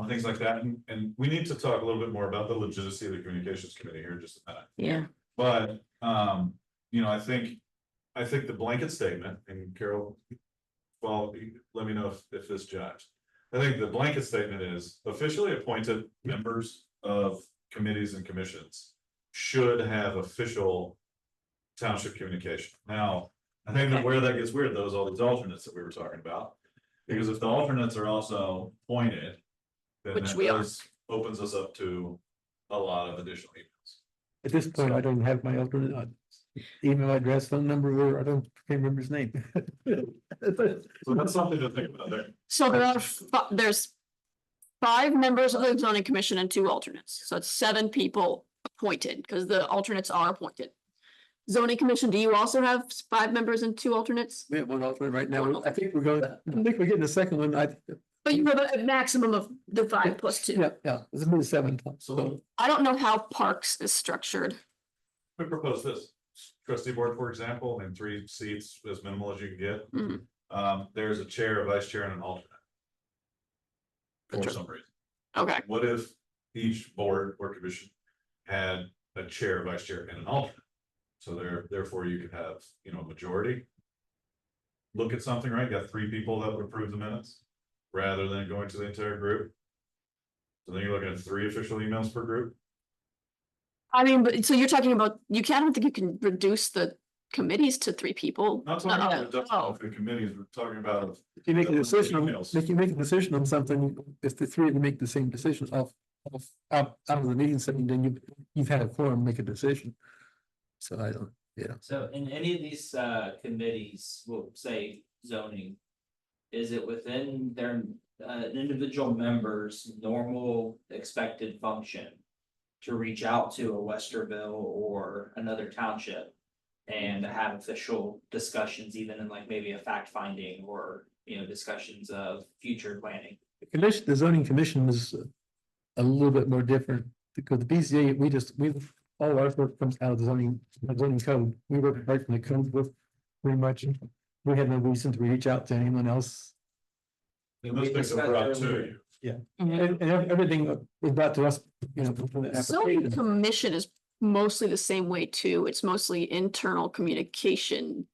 things like that, and we need to talk a little bit more about the legitimacy of the communications committee here in just a minute. Yeah. But, you know, I think the blanket statement, and Carol, well, let me know if this jives. I think the blanket statement is officially appointed members of committees and commissions should have official township communication. Now, I think that where that gets weird, though, is all these alternates that we were talking about. Because if the alternates are also appointed, then Which that we are. opens us up to a lot of additional emails. At this point, I don't have my alternate email address, phone number, or can't remember his name. So that's something to think about there. So there are, there's 5 members of the zoning commission and 2 alternates. So it's 7 people appointed because the alternates are appointed. Zoning commission, do you also have 5 members and 2 alternates? We have one alternate right now. I think we're getting the second one. But you have a maximum of the 5 plus 2. Yeah, it's been 7. So I don't know how parks is structured. we propose this trustee board, for example, and 3 seats as minimal as you can get. Mhm. There's a chair, a vice chair, and an alternate. For Gotcha. some reason. Okay, What if each board or commission had a chair, vice chair, and an alternate? So therefore you could have, you know, a majority. Look at something, right? You got 3 people that would approve the minutes, rather than going to the entire group. So then you're looking at 3 official emails per group. I mean, but so you're talking about, I don't think you can reduce the committees to 3 people. Not talking No, about no, reduction of the committees, we're talking about. If you make a decision, Emails. if you make a decision on something, if the 3 of you make the same decision out of the meeting setting, then you've had a quorum make a decision. So I don't, So in any of these committees, we'll say zoning. Is it within their an individual member's normal expected function? To reach out to a Westerville or another township? And to have official discussions, even in like maybe a fact finding or, you know, discussions of future planning. the zoning commission is a little bit more different because the BZA, all our work comes out of the zoning code. We work right from the code with pretty much. we had no reason to reach out to anyone else. We Those things are discussed brought to earlier- you. And everything was brought to us, you know, from the Zoning application. commission is mostly the same way too. It's mostly internal communication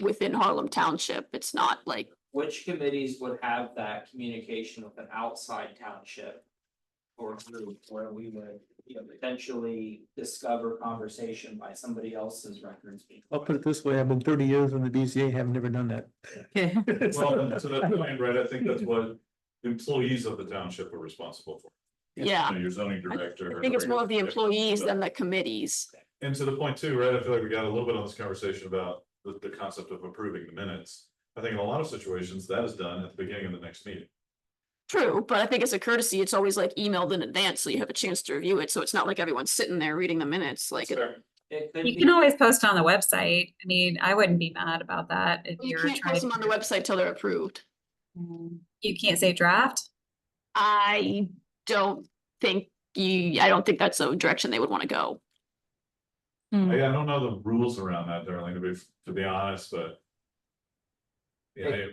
within Harlem Township. It's not like, Which committees would have that communication with an outside township? Or group where we would, you know, potentially discover conversation by somebody else's records being. I'll put it this way, I've been 30 years on the BCA, have never done that. Okay. Well, and to that point, right, I think that's what employees of the township are responsible for. yeah. You know, your zoning director. I think it's more of the employees than the committees. And to the point too, right, I feel like we got a little bit on this conversation about the concept of approving the minutes. I think in a lot of situations, that is done at the beginning of the next meeting. True, but I think as a courtesy, it's always like emailed in advance, so you have a chance to review it. So it's not like everyone's sitting there reading the minutes, like. It could You be- can always post on the website. I mean, I wouldn't be mad about that if You you're can't trying post them on the to. website till they're approved. You can't say draft? I don't think I don't think that's a direction they would want to go. I don't know the rules around that, Darlene, to be honest, but. Yeah,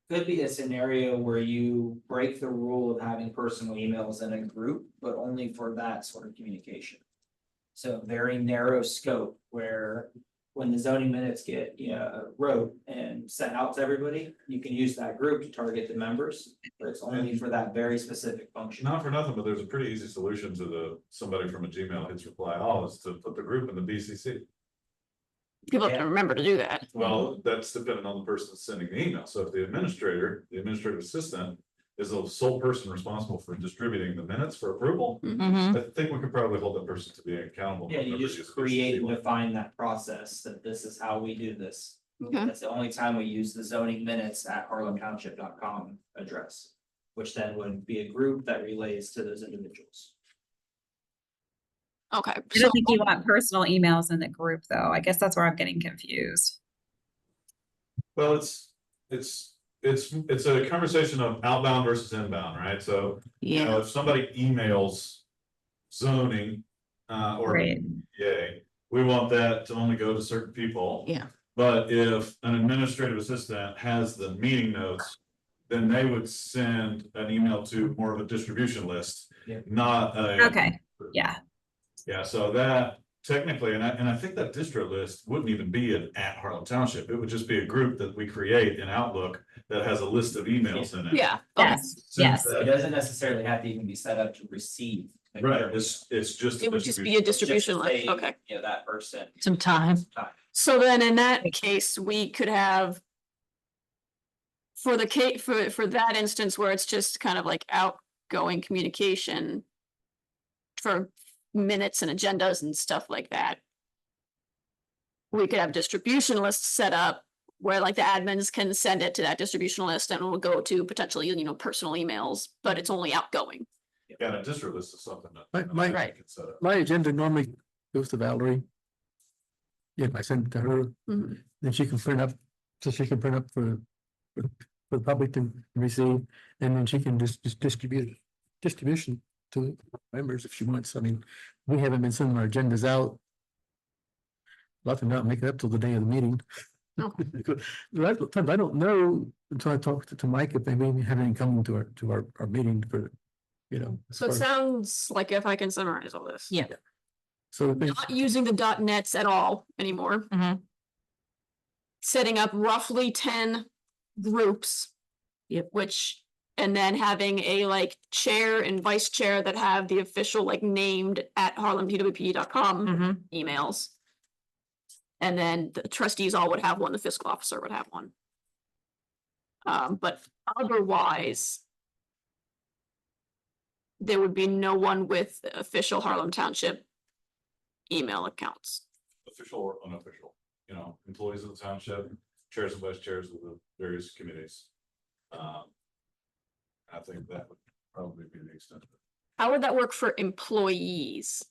Could be a scenario where you break the rule of having personal emails in a group, but only for that sort of communication. So very narrow scope where when the zoning minutes get, wrote and sent out to everybody, you can use that group to target the members. But it's only for that very specific function. not for nothing, but there's a pretty easy solution to somebody from a Gmail hits reply all is to put the group in the BCC. People have to Yeah. remember to do that. Well, that's dependent on the person sending the email. So if the administrative assistant is the sole person responsible for distributing the minutes for approval, Mhm. I think we could probably hold that person to be accountable. Yeah, you Whenever just uses create and BCC. define that process, that this is how we do this. Okay. That's the only time we use the zoning minutes at harlemtownship.com address. Which then would be a group that relays to those individuals. Okay, I so don't think you want personal emails in the group, though. I guess that's where I'm getting confused. Well, it's a conversation of outbound versus inbound, right? So, you know, Yeah, if somebody emails zoning, or Right. yay, we want that to only go to certain people. yeah. But if an administrative assistant has the meeting notes, then they would send an email to more of a distribution list. Yeah. Not a. Okay, yeah. Yeah, so that technically, and I think that distro list wouldn't even be at Harlem Township. It would just be a group that we create in Outlook that has a list of emails in it. yeah, okay. Yes, Since yes. It that- doesn't necessarily have to even be set up to receive. Right, it's just. It would just be a distribution Just to list, save, okay. You know, that person Some time. time. So then in that case, we could have. For the for that instance where it's just kind of like outgoing communication. For minutes and agendas and stuff like that. We could have distribution lists set up where like the admins can send it to that distribution list and it will go to potentially, personal emails, but it's only outgoing. Yeah, and a distro list is something that. My- Right. can set up. My agenda normally goes to Valerie. Yeah, I send it to her, Mhm. then she can print up, so she can print up for the public to receive, and then she can just distribution to members if she wants. I mean, we haven't been sending our agendas out. Lot not make it up till the day of the meeting. Oh. A lot of times I don't know until I talk to Mike if they maybe have any coming to our meeting for, as So it far as- sounds like if I can summarize all this. Yeah. So they- Not using the .nets at all anymore. Mhm. Setting up roughly 10 groups. Yep. Which, and then having a like chair and vice chair that have the official like named at harlemtwp.com Mhm. emails. And then the trustees all would have one, the fiscal officer would have one. But otherwise. There would be no one with official Harlem Township. Email accounts. Official or unofficial, employees of the township, chairs and vice chairs of the various committees. I think that would probably be the extent of it. How would that work for employees?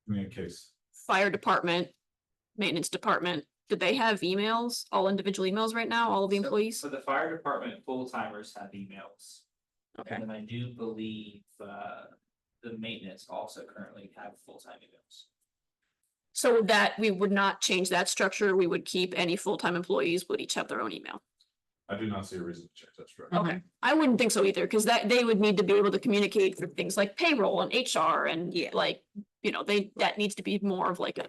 I mean, in case, Fire department, maintenance department, do they have emails, all individual emails right now, all of the So- employees? So the fire department full timers have emails. Okay, And I do believe the maintenance also currently have full-time emails. So that we would not change that structure, we would keep any full-time employees would each have their own email. I do not see a reason to change that structure. Okay, I wouldn't think so either, because that they would need to be able to communicate for things like payroll and HR and Yeah. like, that needs to be more of like a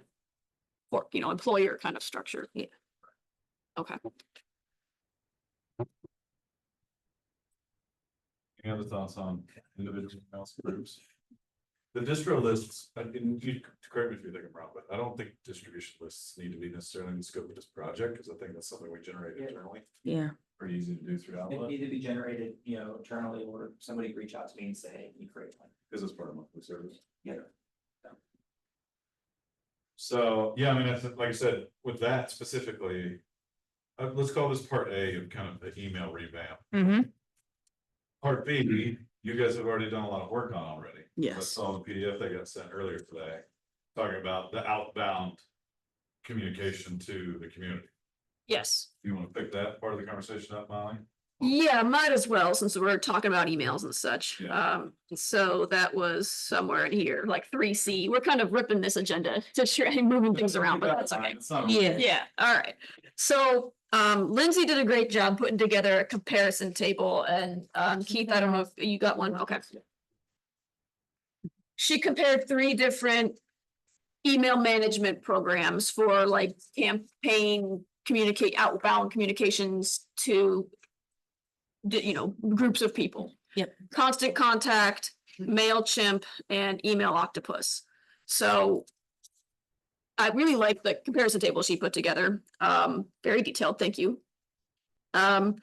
for, employer kind of structure. Yeah. Okay. Any other thoughts on individual email groups? The distro lists, and you correct me if you think I'm wrong, but I don't think distribution lists need to be necessarily in the scope of this project, because I think that's something we generate Yeah. internally. Yeah. Pretty easy to do through It Outlook, need to be generated, internally, or somebody could reach out to me and say, hey, can you create one? because it's part of monthly service. Yeah. So, yeah, I mean, like I said, with that specifically, let's call this part A of kind of the email revamp. Mm-hmm. Part B, you guys have already done a lot of work on already. I Yes. saw the PDF that got sent earlier today, talking about the outbound communication to the community. Yes. You want to pick that part of the conversation up, Molly? Yeah, might as well, since we're talking about emails and such. Yeah. So that was somewhere in here, like 3C. We're kind of ripping this agenda to try and moving things around, but that's okay. It's not- Yeah. Yeah, all right. So Lindsay did a great job putting together a comparison table, and Keith, I don't know if you got one, okay. She compared 3 different email management programs for like campaign outbound communications to groups of people. Yep. Constant Contact, MailChimp, and Email Octopus. So I really like the comparison table she put together. Very detailed, thank you. I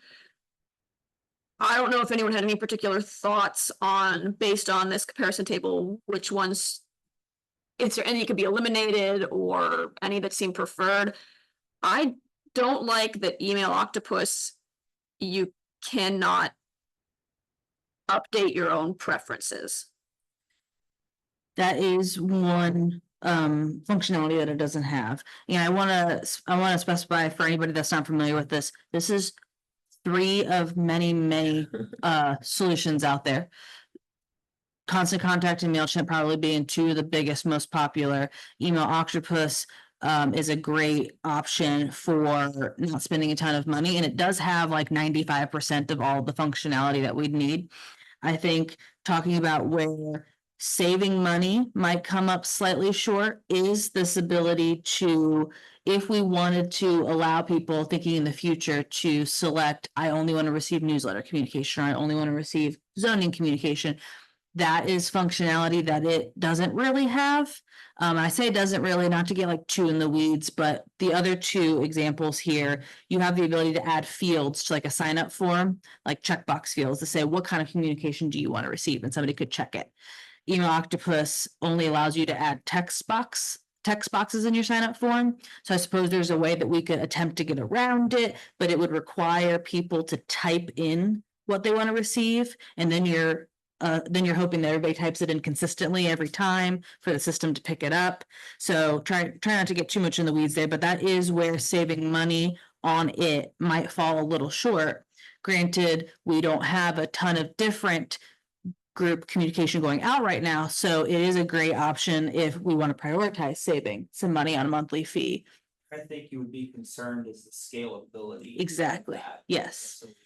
don't know if anyone had any particular thoughts on, based on this comparison table, which ones, is there any could be eliminated or any that seem preferred? I don't like that Email Octopus, you cannot update your own preferences. That is one functionality that it doesn't have. I wanna specify for anybody that's not familiar with this, this is 3 of many solutions out there. Constant Contact and MailChimp probably being 2 of the biggest, most popular. Email Octopus is a great option for not spending a ton of money, and it does have like 95% of all the functionality that we'd need. I think talking about where saving money might come up slightly short is this ability to, if we wanted to allow people thinking in the future to select, I only want to receive newsletter communication, or I only want to receive zoning communication. That is functionality that it doesn't really have. I say it doesn't really, not to get like too in the weeds, but the other 2 examples here, you have the ability to add fields to like a sign up form, like checkbox fields to say, what kind of communication do you want to receive? And somebody could check it. Email Octopus only allows you to add text boxes in your sign up form. So I suppose there's a way that we could attempt to get around it, but it would require people to type in what they want to receive. And then you're hoping that everybody types it in consistently every time for the system to pick it up. So try not to get too much in the weeds there, but that is where saving money on it might fall a little short. Granted, we don't have a ton of different group communication going out right now, so it is a great option if we want to prioritize saving some money on a monthly fee. I think you would be concerned is the scalability. of Exactly, that yes. solution.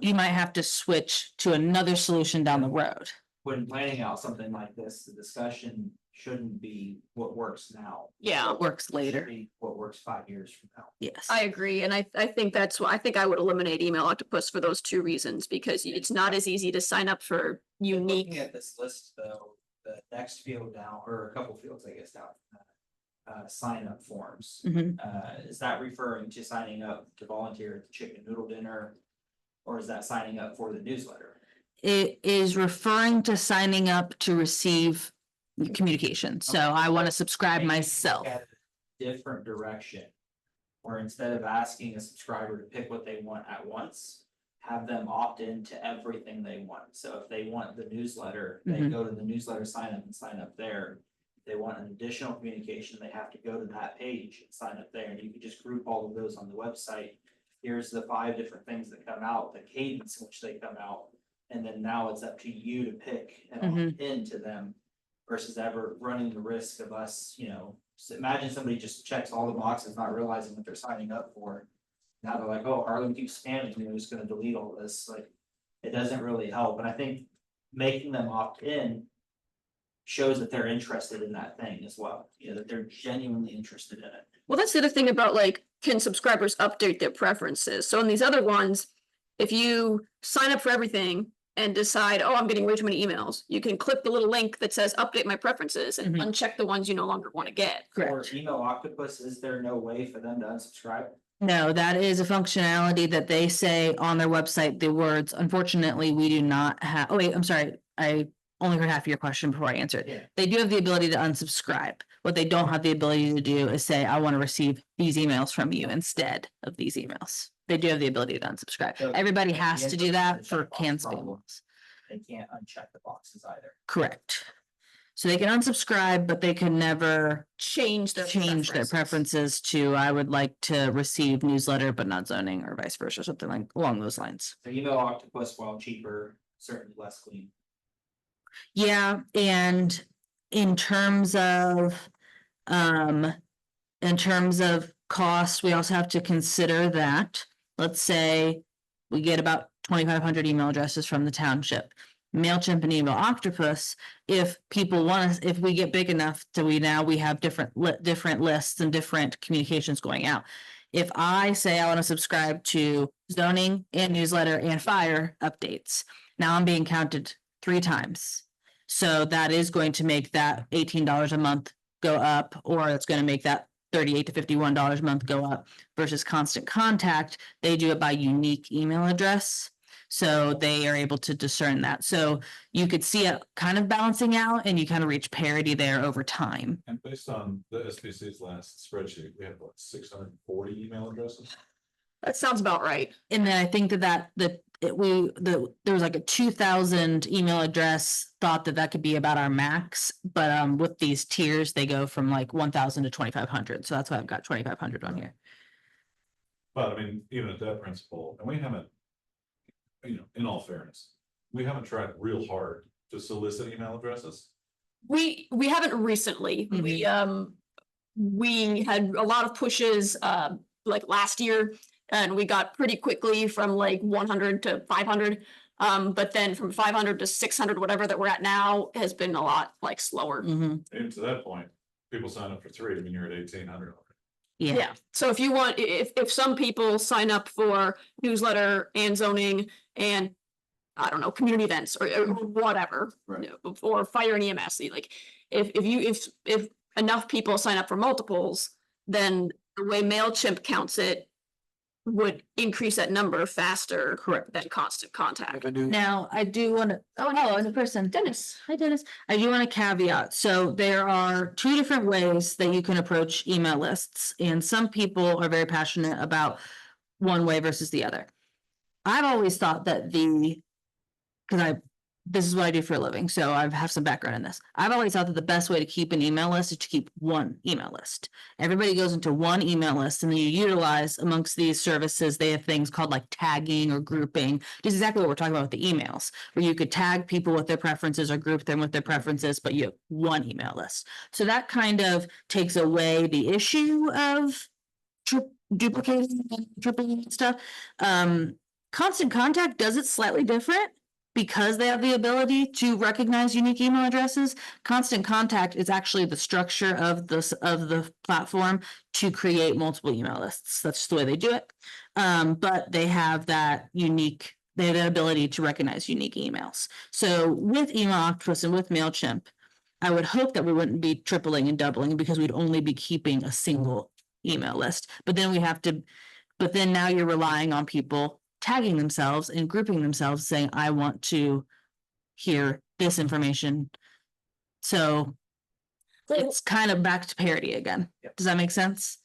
You might have to switch to another solution down the road. When planning out something like this, the discussion shouldn't be what works now. Yeah, It works It should later, be what works 5 years from now. yes. I agree, and I think that's why I think I would eliminate Email Octopus for those 2 reasons, because it's not as easy to sign up for Looking unique. at this list though, the next field down, or a couple fields, I guess, down. Sign up forms, Mhm. is that referring to signing up to volunteer at the chicken noodle dinner? Or is that signing up for the newsletter? It is referring to signing up to receive communication, so I want to subscribe Maybe look myself. at a Different direction. Where instead of asking a subscriber to pick what they want at once, have them opt into everything they want. So if they want the newsletter, they Mhm. go to the newsletter sign up and sign up there. If they want an additional communication, they have to go to that page and sign up there, and you can just group all of those on the website. Here's the 5 different things that come out, the cadence in which they come out, and then now it's up to you to pick and opt into them. Versus ever running the risk of us, So imagine somebody just checks all the boxes, not realizing what they're signing up for. Now they're like, oh, Harlan keeps spamming me, I'm just gonna delete all this, like, it doesn't really help, and I think making them opt in. Shows that they're interested in that thing as well, you know, that they're genuinely interested in it. Well, that's the other thing about like, can subscribers update their preferences? So in these other ones, if you sign up for everything and decide, oh, I'm getting way too many emails, you can click the little link that says update my preferences and Mhm. uncheck the ones you no longer want to get. For email octopus, is there no way for them to unsubscribe? No, that is a functionality that they say on their website, the words, unfortunately, we do not have, oh wait, I'm sorry, I only heard half of your question before I answered. Yeah. They do have the ability to unsubscribe. What they don't have the ability to do is say, I want to receive these emails from you instead of these emails. They do have the ability to unsubscribe. So, Everybody at has the to end do of that the for checkbox canned spam problem. ones. They can't uncheck the boxes either. Correct. So they can unsubscribe, but they can never Change their preferences to, I would like to receive newsletter, but not zoning, or vice versa, something like along those lines. So email octopus, while cheaper, certainly less clean. Yeah, and in terms of, in terms of cost, we also have to consider that, let's say we get about 2,500 email addresses from the township. MailChimp and Email Octopus, if people want us, if we get big enough to we have different lists and different communications going out. If I say I want to subscribe to zoning and newsletter and fire updates, now I'm being counted 3 times. So that is going to make that $18 a month go up, or it's going to make that $38 to $51 a month go up versus Constant Contact. They do it by unique email address. So they are able to discern that. So you could see it kind of balancing out and you kind of reach parity there over time. And based on the SBC's last spreadsheet, we have what, 640 email addresses? That sounds about right. And then I think there was like a 2,000 email address thought that could be about our max, but with these tiers, they go from like 1,000 to 2,500. So that's why I've got 2,500 on here. But I mean, even at that principle, and we haven't, you know, in all fairness, we haven't tried real hard to solicit email addresses. We haven't recently. We had a lot of pushes like last year, and we got pretty quickly from like 100 to 500. But then from 500 to 600, whatever that we're at now, has been a lot like slower. Mhm. Even to that point, people sign up for 3, I mean, you're at 1,800 already. Yeah. Yeah, so if you want, if some people sign up for newsletter and zoning and I don't know, community events or whatever, Right. you know, or fire and EMS, like if enough people sign up for multiples, then the way MailChimp counts it would increase that number faster. Correct. Than Constant Contact. Now, I do want to, oh, hello, in person, Dennis. Hi, Dennis. I do want to caveat. So there are 2 different ways that you can approach email lists, and some people are very passionate about one way versus the other. I've always thought that this is what I do for a living, so I have some background in this. I've always thought that the best way to keep an email list is to keep one email list. Everybody goes into one email list, and then you utilize amongst these services, they have things called like tagging or grouping, just exactly what we're talking about with the emails, where you could tag people with their preferences or group them with their preferences, but you have one email list. So that kind of takes away the issue of duplicating and tripling and stuff. Constant Contact does it slightly different. Because they have the ability to recognize unique email addresses. Constant Contact is actually the structure of the platform to create multiple email lists. That's just the way they do it. But they have that ability to recognize unique emails. So with Email Octopus and with MailChimp, I would hope that we wouldn't be tripling and doubling because we'd only be keeping a single email list. But then now you're relying on people tagging themselves and grouping themselves, saying, I want to hear this information. So it's kind of back to parity again. Yep. Does that make sense?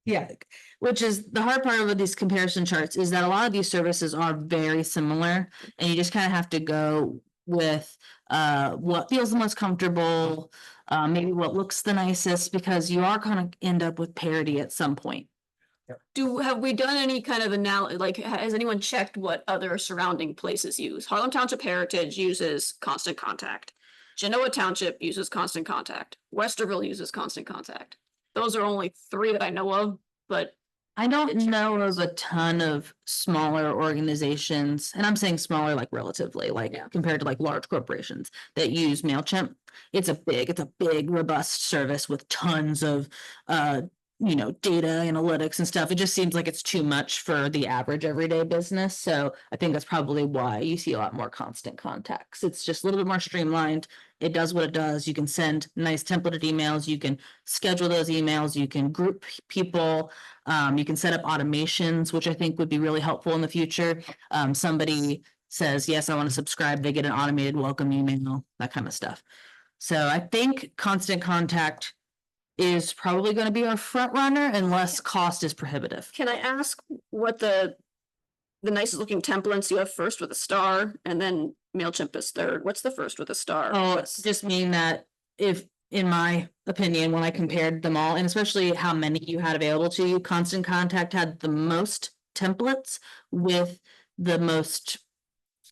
Yeah, which is the hard part of these comparison charts is that a lot of these services are very similar, and you just kind of have to go with what feels the most comfortable, maybe what looks the nicest, because you are going to end up with parity at some point. Have we done any kind of like, has anyone checked what other surrounding places use? Harlem Township Heritage uses Constant Contact. Genoa Township uses Constant Contact. Westerville uses Constant Contact. Those are only three that I know of, but I don't It's- know of a ton of smaller organizations, and I'm saying smaller like relatively, like Yeah. compared to like large corporations that use MailChimp. It's a big robust service with tons of data analytics and stuff. It just seems like it's too much for the average everyday business. So I think that's probably why you see a lot more Constant Contacts. It's just a little bit more streamlined. It does what it does. You can send nice templated emails, you can schedule those emails, you can group people. You can set up automations, which I think would be really helpful in the future. Somebody says, yes, I want to subscribe, they get an automated welcome email, that kind of stuff. So I think Constant Contact is probably going to be our front runner unless cost is prohibitive. can I ask what the nicest looking templates you have first with a star and then MailChimp is third? What's the first with a star? Oh, What's- it's just mean that if, in my opinion, when I compared them all, and especially how many you had available to you, Constant Contact had the most templates with the most,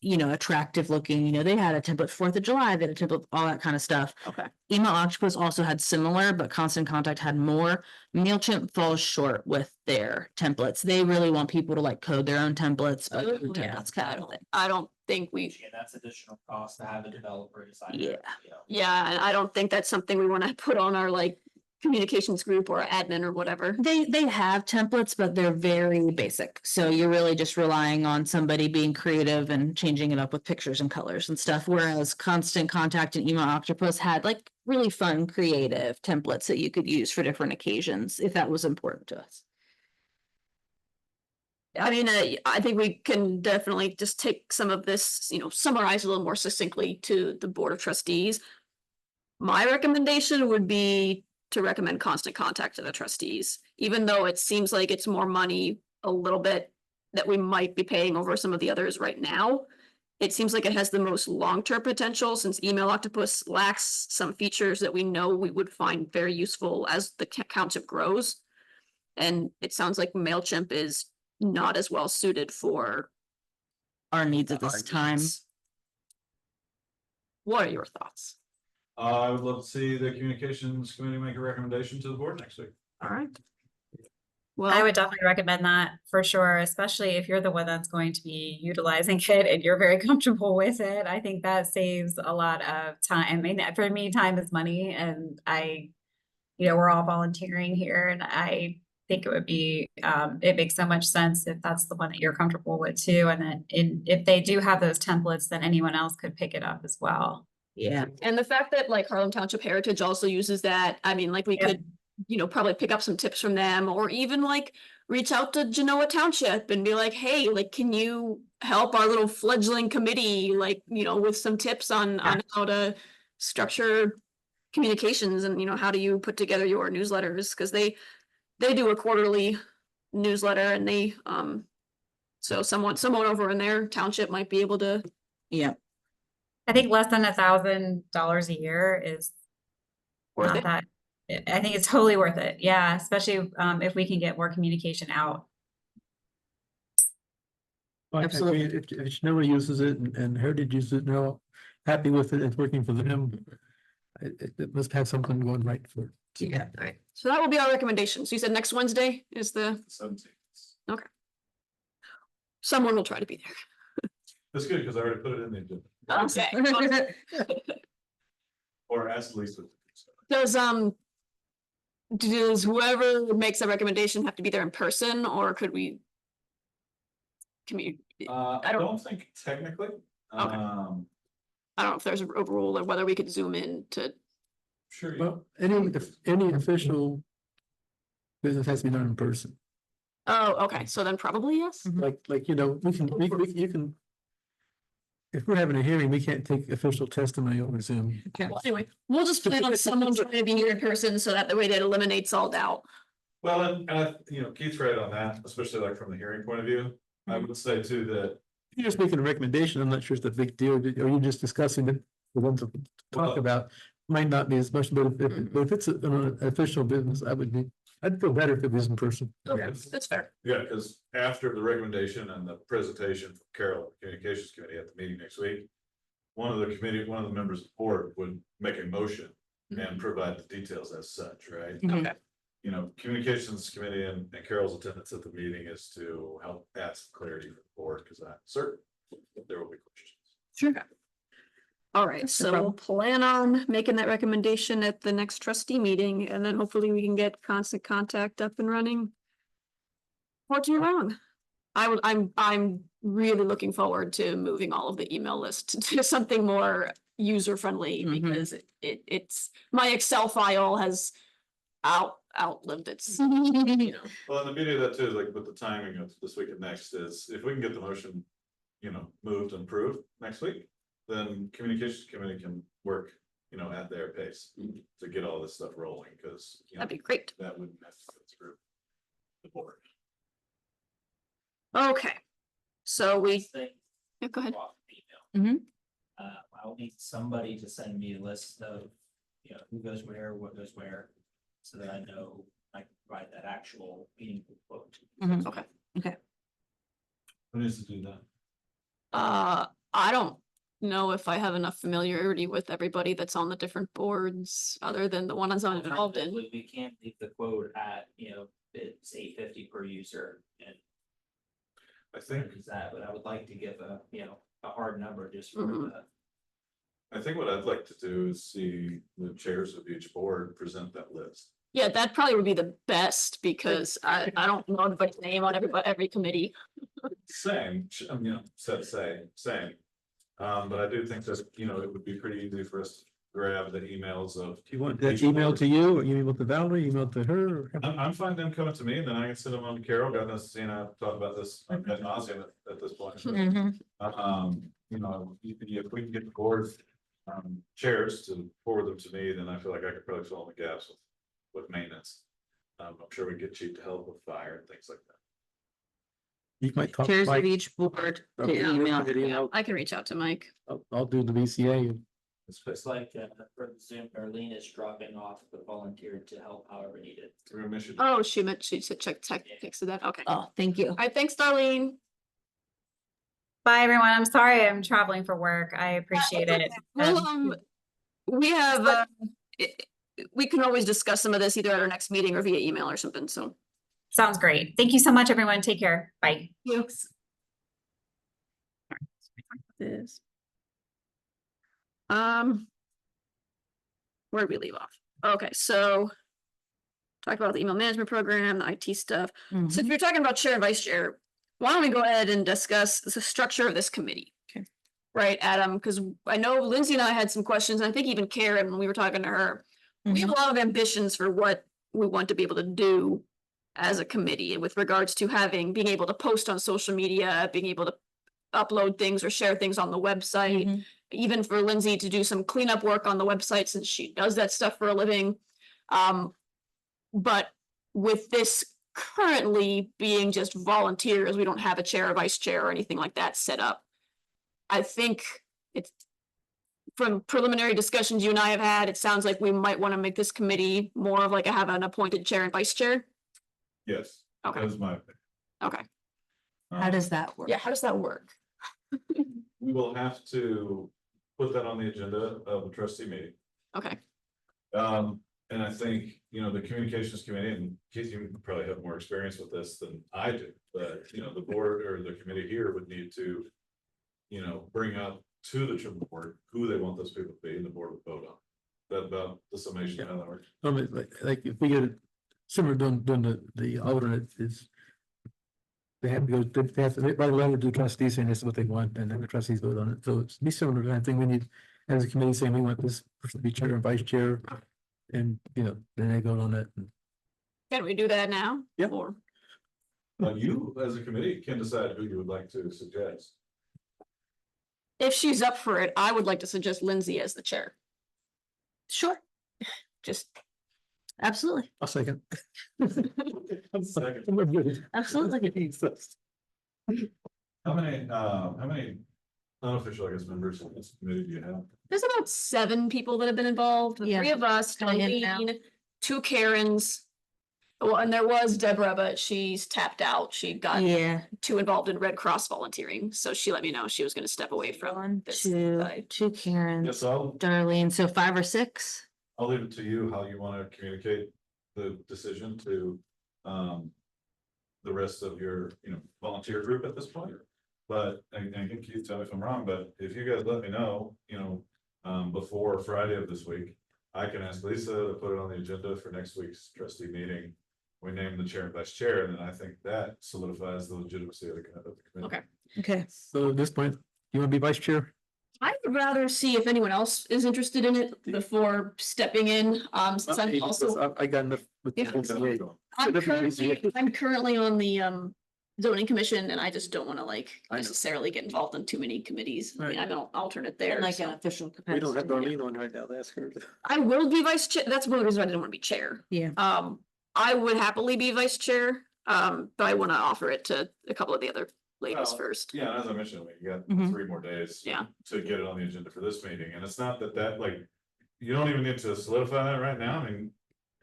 attractive looking, they had a template 4th of July, they had a template, all that kind of stuff. Okay, Email Octopus also had similar, but Constant Contact had more. MailChimp falls short with their templates. They really want people to like code their own templates. but Oh, yeah. templates kind of thing. I don't think we, And that's additional cost to have a developer design. Yeah. yeah, and I don't think that's something we want to put on our like communications group or admin or whatever. They have templates, but they're very basic. So you're really just relying on somebody being creative and changing it up with pictures and colors and stuff. Whereas Constant Contact and Email Octopus had like really fun, creative templates that you could use for different occasions if that was important to us. I mean, I think we can definitely just take some of this, summarize a little more succinctly to the Board of Trustees. My recommendation would be to recommend Constant Contact to the trustees, even though it seems like it's more money a little bit that we might be paying over some of the others right now. It seems like it has the most long-term potential since Email Octopus lacks some features that we know we would find very useful as the township grows. And it sounds like MailChimp is not as well suited for Our needs at our this time. needs. What are your thoughts? I would love to see the communications committee make a recommendation to the board next week. All right. I Well, would definitely recommend that for sure, especially if you're the one that's going to be utilizing it and you're very comfortable with it. I think that saves a lot of time. I mean, for me, time is money and we're all volunteering here and I think it would be, it makes so much sense if that's the one that you're comfortable with too. And then if they do have those templates, then anyone else could pick it up as well. Yeah. and the fact that like Harlem Township Heritage also uses that, I mean, like we Yeah. could, probably pick up some tips from them or even like reach out to Genoa Township and be like, hey, like, can you help our little fledgling committee, like, with some tips on how to structure communications and, how do you put together your newsletters? Cause they do a quarterly newsletter and they, so someone over in their township might be able to, Yeah. I think less than $1,000 a year is worth not it. that. I think it's totally worth it. Yeah, especially if we can get more communication out. Absolutely. If Genoa uses it and Heritage uses it, now happy with it, it's working for them. It must have something going right for it. Yeah, all right. So that will be our recommendation. So you said next Wednesday is the, 17th. someone will try to be there. That's good, because I already put it in the agenda, Okay. or asked Lisa. Does whoever makes a recommendation have to be there in person or could we? Can we, I don't- don't think technically. Okay. I don't know if there's a rule or whether we could zoom in to, Sure. Well, any official business has to be done in person. oh, okay, so then probably yes. Like, you can. If we're having a hearing, we can't take official testimony over Zoom. Well, anyway, we'll just plan on someone trying to be here in person so that the way that eliminates all doubt. Well, and Keith's right on that, especially like from the hearing point of view. I would say too that You're just making a recommendation. I'm not sure it's a big deal. Or you're just discussing it, the ones to talk about. Might not be as much, but if it's an official business, I'd feel better if it was in person. Okay, that's fair. yeah, because after the recommendation and the presentation from Carol, Communications Committee at the meeting next week, one of the members of the board would make a motion and provide the details as such, right? Mhm. Okay, You know, communications committee and Carol's attendance at the meeting is to help add some clarity for the board, because I'm certain that there will be questions. sure. All right, so we'll plan on making that recommendation at the next trustee meeting, and then hopefully we can get constant contact up and running. Before too long. I'm really looking forward to moving all of the email list to something more user friendly, Mhm. because it's, my Excel file has outlived its, you know. Well, and the beauty of that too, is like with the timing of this week and next is if we can get the motion, you know, moved and approved next week, then communications committee can work, you know, at their pace to get all this stuff rolling, because, you know, That'd be great. that wouldn't have to go through the board. Okay, so we, Thing yeah, go ahead. off email. Mhm. I'll need somebody to send me a list of, you know, who goes where, what goes where, so that I know I can provide that actual meeting quote. Mhm. Okay. Who needs to do that? I don't know if I have enough familiarity with everybody that's on the different boards, other than the one I'm involved in. Alternatively, we can't leave the quote at, you know, it's $8.50 per user and I think, is that, but I would like to give a, you know, a hard number just for Mhm. what I'd like to do is see the chairs of each board present that list. Yeah, that probably would be the best, because I don't know everybody's name on every committee. Same, you know, same. But I do think that, you know, it would be pretty easy for us to grab the emails of. Do you want that email to you, or you email to Valerie, email to her? or- I'm fine them coming to me, and then I can send them on to Carol. God knows, you know, talk about this ad nauseam at this point. Mhm. You know, if we can get the board chairs to forward them to me, then I feel like I could probably fill in the gaps with maintenance. I'm sure we get cheap to help with fire and things like that. You might talk. Chairs of Mike, each board or to email email. it, Yeah, I can reach out to Mike. I'll do the VCA. Looks like for the Zoom, Arlene is dropping off the volunteer to help however needed. We're a mission. Oh, she said check texted that, okay. All Oh, thank you. right, thanks, Darlene. Bye, everyone. I'm sorry I'm traveling for work. I appreciate it. Well, we have, we can always discuss some of this either at our next meeting or via email or something, so. Sounds great. Thank you so much, everyone. Take care. Bye. Thanks. This. Where did we leave off? Okay, so. Talk about the email management program, the IT stuff. Mhm. So if you're talking about chair and vice chair, why don't we go ahead and discuss the structure of this committee? Okay. Right, Adam, because I know Lindsay and I had some questions, and I think even Karen, when we were talking to her, we have a lot of ambitions for what we want to be able to do as a committee with regards to being able to post on social media, being able to upload things or share things on the website, Mhm. even for Lindsay to do some cleanup work on the website since she does that stuff for a living. But with this currently being just volunteers, we don't have a chair or vice chair or anything like that set up. I think it's from preliminary discussions you and I have had, it sounds like we might want to make this committee more of like have an appointed chair and vice chair. Yes, that Okay, is my opinion. okay. How does that work? Yeah, how does that work? We will have to put that on the agenda of the trustee meeting. Okay, And I think, you know, the communications committee, and Keith, you probably have more experience with this than I do, but, you know, the board or the committee here would need to, you know, bring up to the triple board who they want those people to be, and the board would vote on. That about the summation, how that works. I mean, like if we get it, similar doing the alternate is. They have to go, they have to write a letter to the trustees saying this is what they want, and then the trustees vote on it, so it's be similar to that thing we need. As a committee saying we want this person to be chair and vice chair, and, you know, then they vote on it. can we do that now? Yeah. Or, Now, you, as a committee, can decide who you would like to suggest. if she's up for it, I would like to suggest Lindsay as the chair. Sure, Just, absolutely. I'll second. Second. Absolutely. How many unofficial, I guess, members of this committee do you have? there's about 7 people that have been involved, the Yeah. 3 of us, Going in and out. Darlene, 2 Karens. Well, and there was Deborah, but she's tapped out. She got Yeah. too involved in Red Cross volunteering, so she let me know she was gonna step away from One, this two, side. two Karen, Yes, I'll Darlene, so 5 or 6? I'll leave it to you how you wanna communicate the decision to, the rest of your, volunteer group at this point. But, and again, Keith, tell me if I'm wrong, but if you guys let me know, before Friday of this week, I can ask Lisa to put it on the agenda for next week's trustee meeting. We name the chair and vice chair, and then I think that solidifies the legitimacy of the committee. Okay. Okay. So at this point, you want to be vice chair? I would rather see if anyone else is interested in it before stepping in, since I'm also. I got enough. with the Yeah. BZA. I'm currently on the zoning commission and I just don't wanna like I know. necessarily get involved in too many committees. I mean, Right. I'm an alternate there. Like an so- official We don't have capacity. Darlene on right now, ask her. I will be vice chair. That's one of the reasons I didn't wanna be chair. Yeah. I would happily be vice chair, but I wanna offer it to a couple of the other ladies Well, first. Yeah, and as I mentioned, you got Mhm. 3 more days. Yeah. To get it on the agenda for this meeting, and it's not that like, you don't even need to solidify that right now, I mean.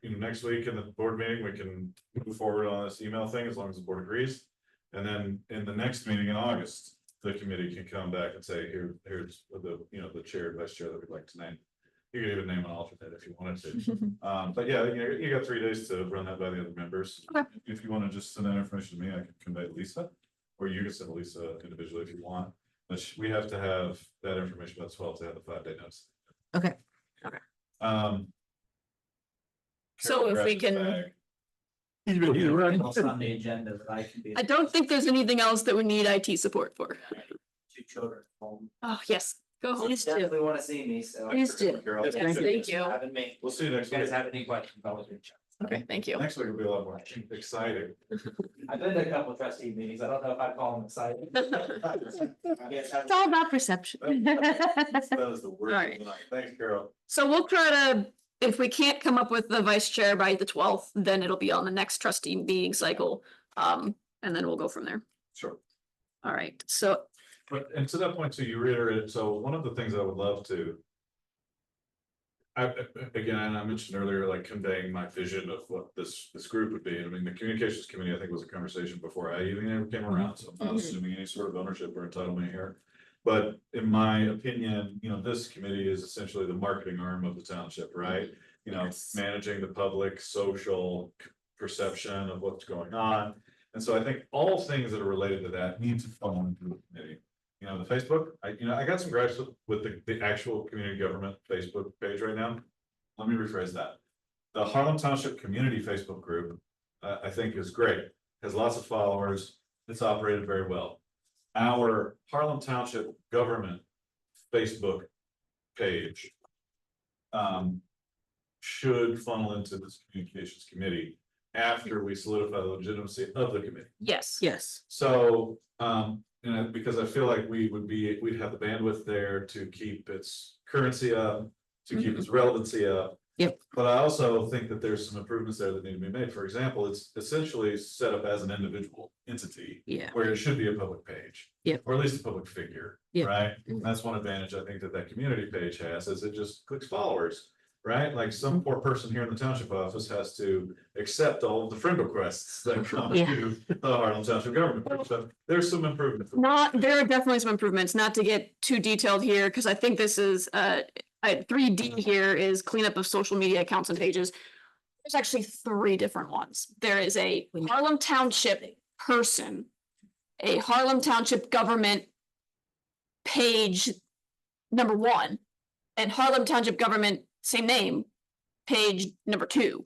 Next week in the board meeting, we can move forward on this email thing as long as the board agrees. And then in the next meeting in August, the committee can come back and say, here's the, the chair, and vice chair that we'd like to name. You could even name an alternate if you wanted to. But yeah, you got 3 days to run that by the other members. Okay. If you wanna just send that information to me, I can convey to Lisa, or you can send Lisa individually if you want. But we have to have that information by the 12th to have the 5-day notice. Okay. Um. So if we Carol can- grabs his bag. He's ready to run. Else on the agenda that I can be. I don't think there's anything else that we need IT support for. 2 children at home. Oh, yes, go home. Please do. Definitely wanna see me, so. Please do. Carol, Yes, Yes, thank you. Having me. We'll see you If next you guys week. have any questions, I'll reach out. Okay, thank you. Next week will be a lot more exciting. I've been to a couple of trustee meetings. I don't know if I'd call them exciting. It's all about perception. That was the word of Alright. the night. Thanks, Carol. So we'll try to, if we can't come up with the vice chair by the 12th, then it'll be on the next trustee meeting cycle. And then we'll go from there. Sure. All right, so But, and to that point too, you reiterated, so one of the things I would love to. Again, I mentioned earlier, like conveying my vision of what this group would be. I mean, the communications committee, I think was a conversation before I even ever came around, so I'm not Mhm. assuming any sort of ownership or entitlement here. But in my opinion, this committee is essentially the marketing arm of the township, right? Yes. Managing the public social perception of what's going on. And so I think all things that are related to that need to fall into the committee. The Facebook, I got some gripes with the actual community government Facebook page right now. Let me rephrase that. The Harlem Township Community Facebook group, I think is great, has lots of followers, it's operated very well. Our Harlem Township Government Facebook page. Should funnel into this communications committee after we solidify the legitimacy of the committee. yes. Yes. So, because I feel like we'd have the bandwidth there to keep its currency up, to keep its relevancy up. Yep. But I also think that there's some improvements there that need to be made. For example, it's essentially set up as an individual entity. Yeah. Where it should be a public page. Yep. Or at least a public figure. Yep. Right? Mhm. That's one advantage I think that community page has, is it just clicks followers. Right? Like some poor person here in the township office has to accept all of the friend requests that come Yeah. to the Harlem Township government. So there's some improvement. There are definitely some improvements, not to get too detailed here, because I think this is, 3D here is cleanup of social media accounts and pages. There's actually 3 different ones. There is a Harlem Township person, a Harlem Township government page number 1, and Harlem Township government, same name, page number 2.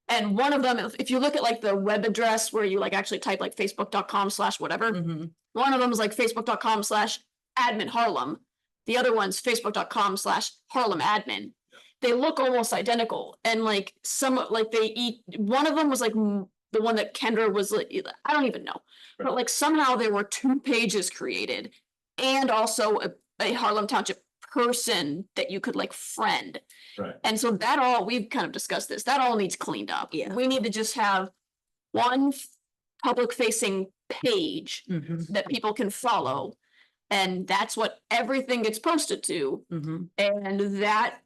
And one of them, if you look at like the web address where you like actually type like facebook.com/whatever, Mhm. one of them is like facebook.com/admin Harlem. The other one's facebook.com/Harlem admin. They look almost identical. And like one of them was like the one that Kendra was like, I don't even know. But like somehow there were 2 pages created and also a Harlem Township person that you could like friend. Right. And so we've kind of discussed this, that all needs cleaned up. Yeah. We need to just have one public facing page Mhm. that people can follow. And that's what everything gets posted to. Mhm. And that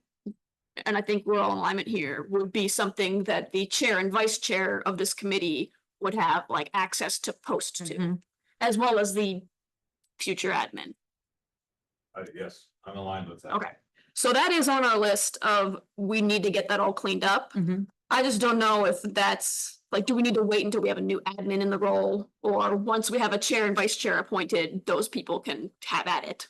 and I think we're all in alignment here, would be something that the chair and vice chair of this committee would have like access to post to, Mhm. as well as the future admin. Yes, I'm aligned with that. Okay, so that is on our list of, we need to get that all cleaned up. Mhm. I just don't know if that's, like, do we need to wait until we have a new admin in the role? Or once we have a chair and vice chair appointed, those people can have at it?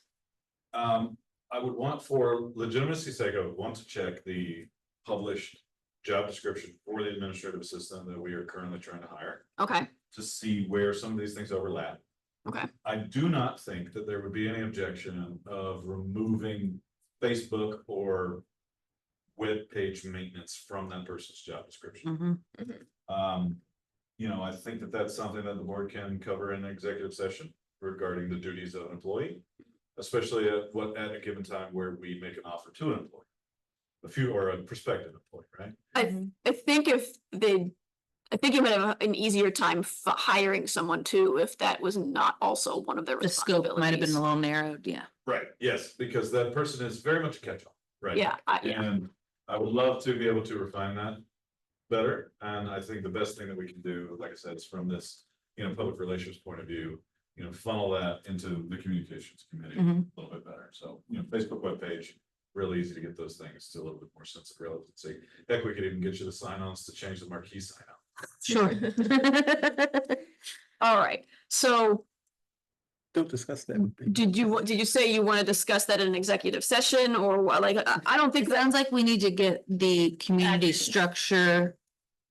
I would want, for legitimacy's sake, I would want to check the published job description for the administrative assistant that we are currently trying to hire, Okay, to see where some of these things overlap. okay, I do not think that there would be any objection of removing Facebook or web page maintenance from that person's job description. Mhm. You know, I think that that's something that the board can cover in an executive session regarding the duties of an employee, especially at a given time where we make an offer to an employee, or a prospective employee, right? I think I think you might have an easier time hiring someone too, if that was not also one of their The scope might have been responsibilities. a little narrowed, yeah. Right, yes, because that person is very much a catch-all, right? Yeah, yeah, And I would love to be able to refine that better, and I think the best thing that we can do, like I said, is from this, public relations point of view, funnel that into the communications committee Mhm. a little bit better. So, Facebook webpage, really easy to get those things to a little bit more sense of relevancy. Heck, we could even get you the sign-ons to change the marquee sign out. Sure. all right, so Don't discuss that. did you say you want to discuss that in an executive session, or what? Like, I don't think It that, sounds like we need to get the community structure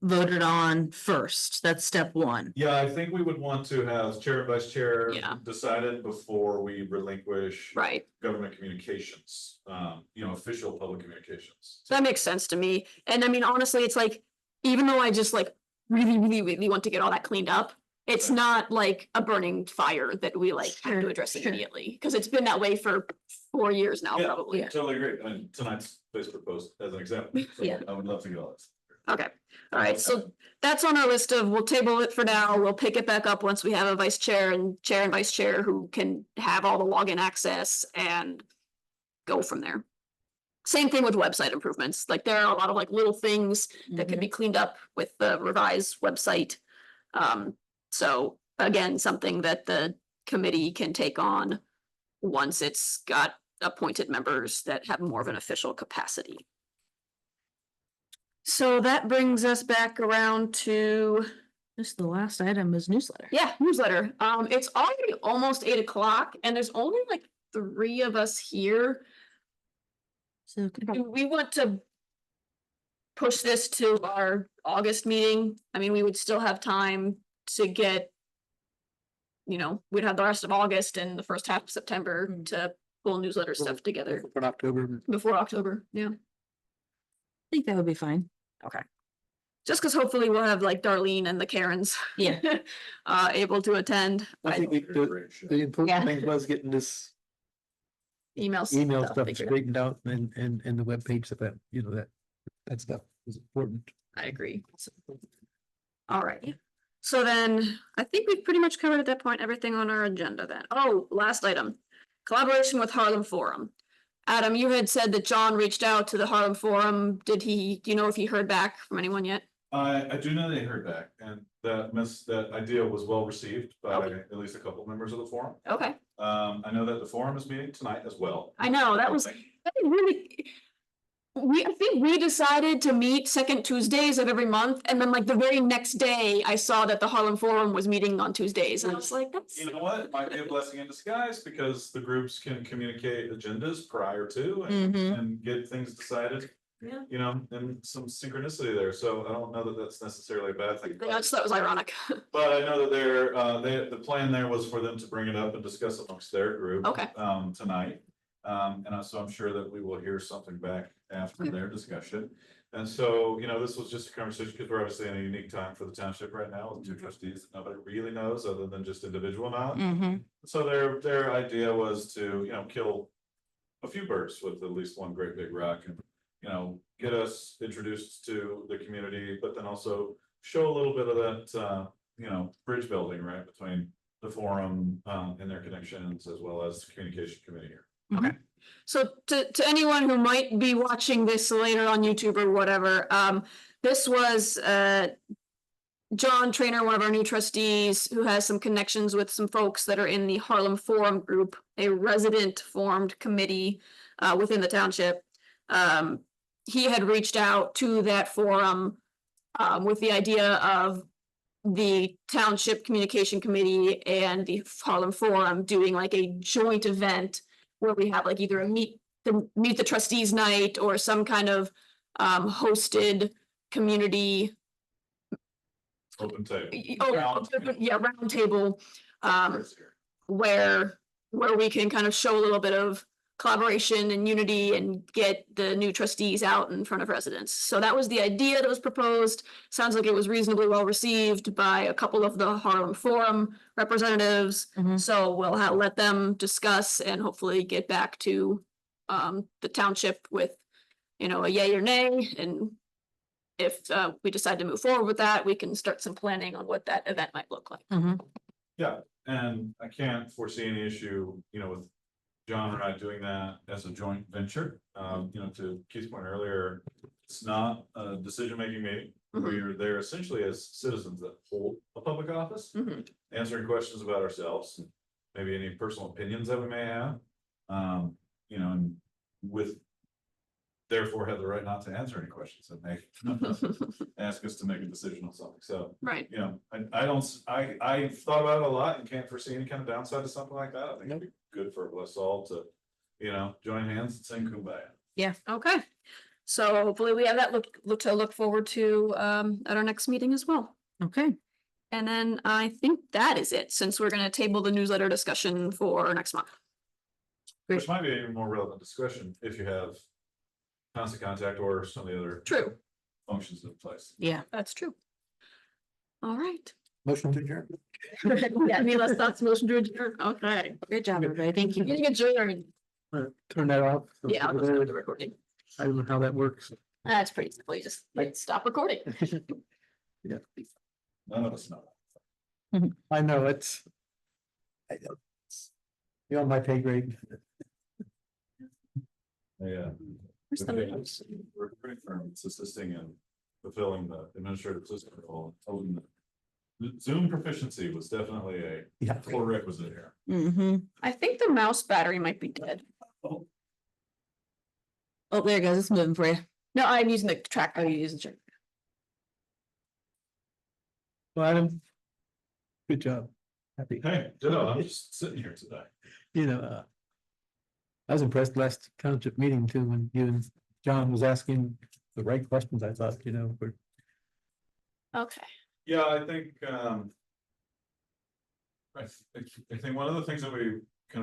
voted on first. That's step one. Yeah, I think we would want to have chair and vice chair Yeah. decided before we relinquish right, government communications, official public communications. that makes sense to me, and I mean, honestly, it's like, even though I just like really want to get all that cleaned up, it's Right. not like a burning fire that we like have to Sure, address sure. immediately, because it's been that way for 4 years now, Yeah, probably. Yeah. Totally agree. And tonight's Facebook post as an example. So Yeah. I would love to get all this. Okay, all right, so that's on our list of, we'll table it for now, we'll pick it back up once we have a vice chair and vice chair who can have all the login access and go from there. Same thing with website improvements, like there are a lot of like little things that can be cleaned up with the revised website. So again, something that the committee can take on once it's got appointed members that have more of an official capacity. So that brings us back around to, Just the last item is newsletter. yeah, newsletter. It's already almost 8 o'clock and there's only like 3 of us here. So Do we want to push this to our August meeting? I mean, we would still have time to get, we'd have the rest of August and the first half of September Mm. to pull newsletter stuff together For October. before October, yeah. I think that would be fine. Just because hopefully we'll have like Darlene and the Karens Yeah. able to attend. I think the important Yeah. thing was getting this Email email stuff figured out. straightened out and the webpage stuff, that stuff is important. I agree. All right. So then I think we've pretty much covered at that point everything on our agenda then. Oh, last item. Collaboration with Harlem Forum. Adam, you had said that John reached out to the Harlem Forum. Do you know if he heard back from anyone yet? I do know they heard back, and that idea was well received by Okay. at least a couple members of the forum. Okay, I know that the forum is meeting tonight as well. I know, that was really. I think we decided to meet second Tuesdays of every month, and then like the very next day, I saw that the Harlem Forum was meeting on Tuesdays, and I was like, that's. You know what, it might be a blessing in disguise, because the groups can communicate agendas prior to Mhm. and get things decided. Yeah. And some synchronicity there, so I don't know that that's necessarily a bad thing. I just thought it was ironic. But I know that the plan there was for them to bring it up and discuss amongst their group. Okay. Tonight. So I'm sure that we will hear something back after Okay. their discussion. And so, this was just a conversation, because we're obviously in a unique time for the township right now with 2 trustees that nobody really knows other than just individual knowledge. Mm-hmm. So their idea was to, kill a few birds with at least one great big rock and, get us introduced to the community, but then also show a little bit of that, bridge building, right, between the forum, and their connections, as well as the communication committee here. Okay. So to anyone who might be watching this later on YouTube or whatever, this was John Trainer, one of our new trustees, who has some connections with some folks that are in the Harlem Forum Group, a resident formed committee within the township. He had reached out to that forum with the idea of the Township Communication Committee and the Harlem Forum doing like a joint event where we have like either a meet the trustees night or some kind of hosted community Open table. round table where we can kind of show a little bit of collaboration and unity and get the new trustees out in front of residents. So that was the idea that was proposed. Sounds like it was reasonably well received by a couple of the Harlem Forum representatives. Mhm. So we'll let them discuss and hopefully get back to the township with, you know, a yay or nay. And if we decide to move forward with that, we can start some planning on what that event might look like. Mhm. Yeah, and I can't foresee any issue, you know, with John and I doing that as a joint venture. You know, to Keith's point earlier, it's not a decision-making meeting. Mhm. We're there essentially as citizens that hold a public office, Mhm. answering questions about ourselves, maybe any personal opinions that we may have. You know, and with therefore have the right not to answer any questions that may ask us to make a decision on something. So, Right. you know, I've thought about it a lot and can't foresee any kind of downside to something like that. I think it'd be good for us all to, you know, join hands and sing Kumbaya. Okay. So hopefully we have that look forward to at our next meeting as well. Okay. And then I think that is it, since we're gonna table the newsletter discussion for next month. Which might be an even more relevant discussion if you have constant contact or some of the other True, functions in place. Yeah. that's true. All right. Motion to adjourn. Yeah, any last thoughts, motion to adjourn? Okay. Good job, everybody. Thank you. Getting adjourned. Turn that off. so Yeah, I'll just stop the recording. I don't know how that works. That's pretty simple. You just hit stop recording. Yeah, None of us know. I know, it's. You're on my pay grade. Yeah. Where's the mouse? We're pretty firm. It's assisting in fulfilling the administrative assistant role. Zoom proficiency was definitely a Yeah. core requisite here. Mm-hmm. I think the mouse battery might be dead. Oh, there it goes. It's moving for you. No, I'm using the track. I'm using track. Well, Adam. Good job. Happy, Hey, ditto, I'm just sitting here today. you know, I was impressed last township meeting too, when you and John was asking the right questions, I thought, you know, for. Okay. Yeah, I think, I think one of the things that we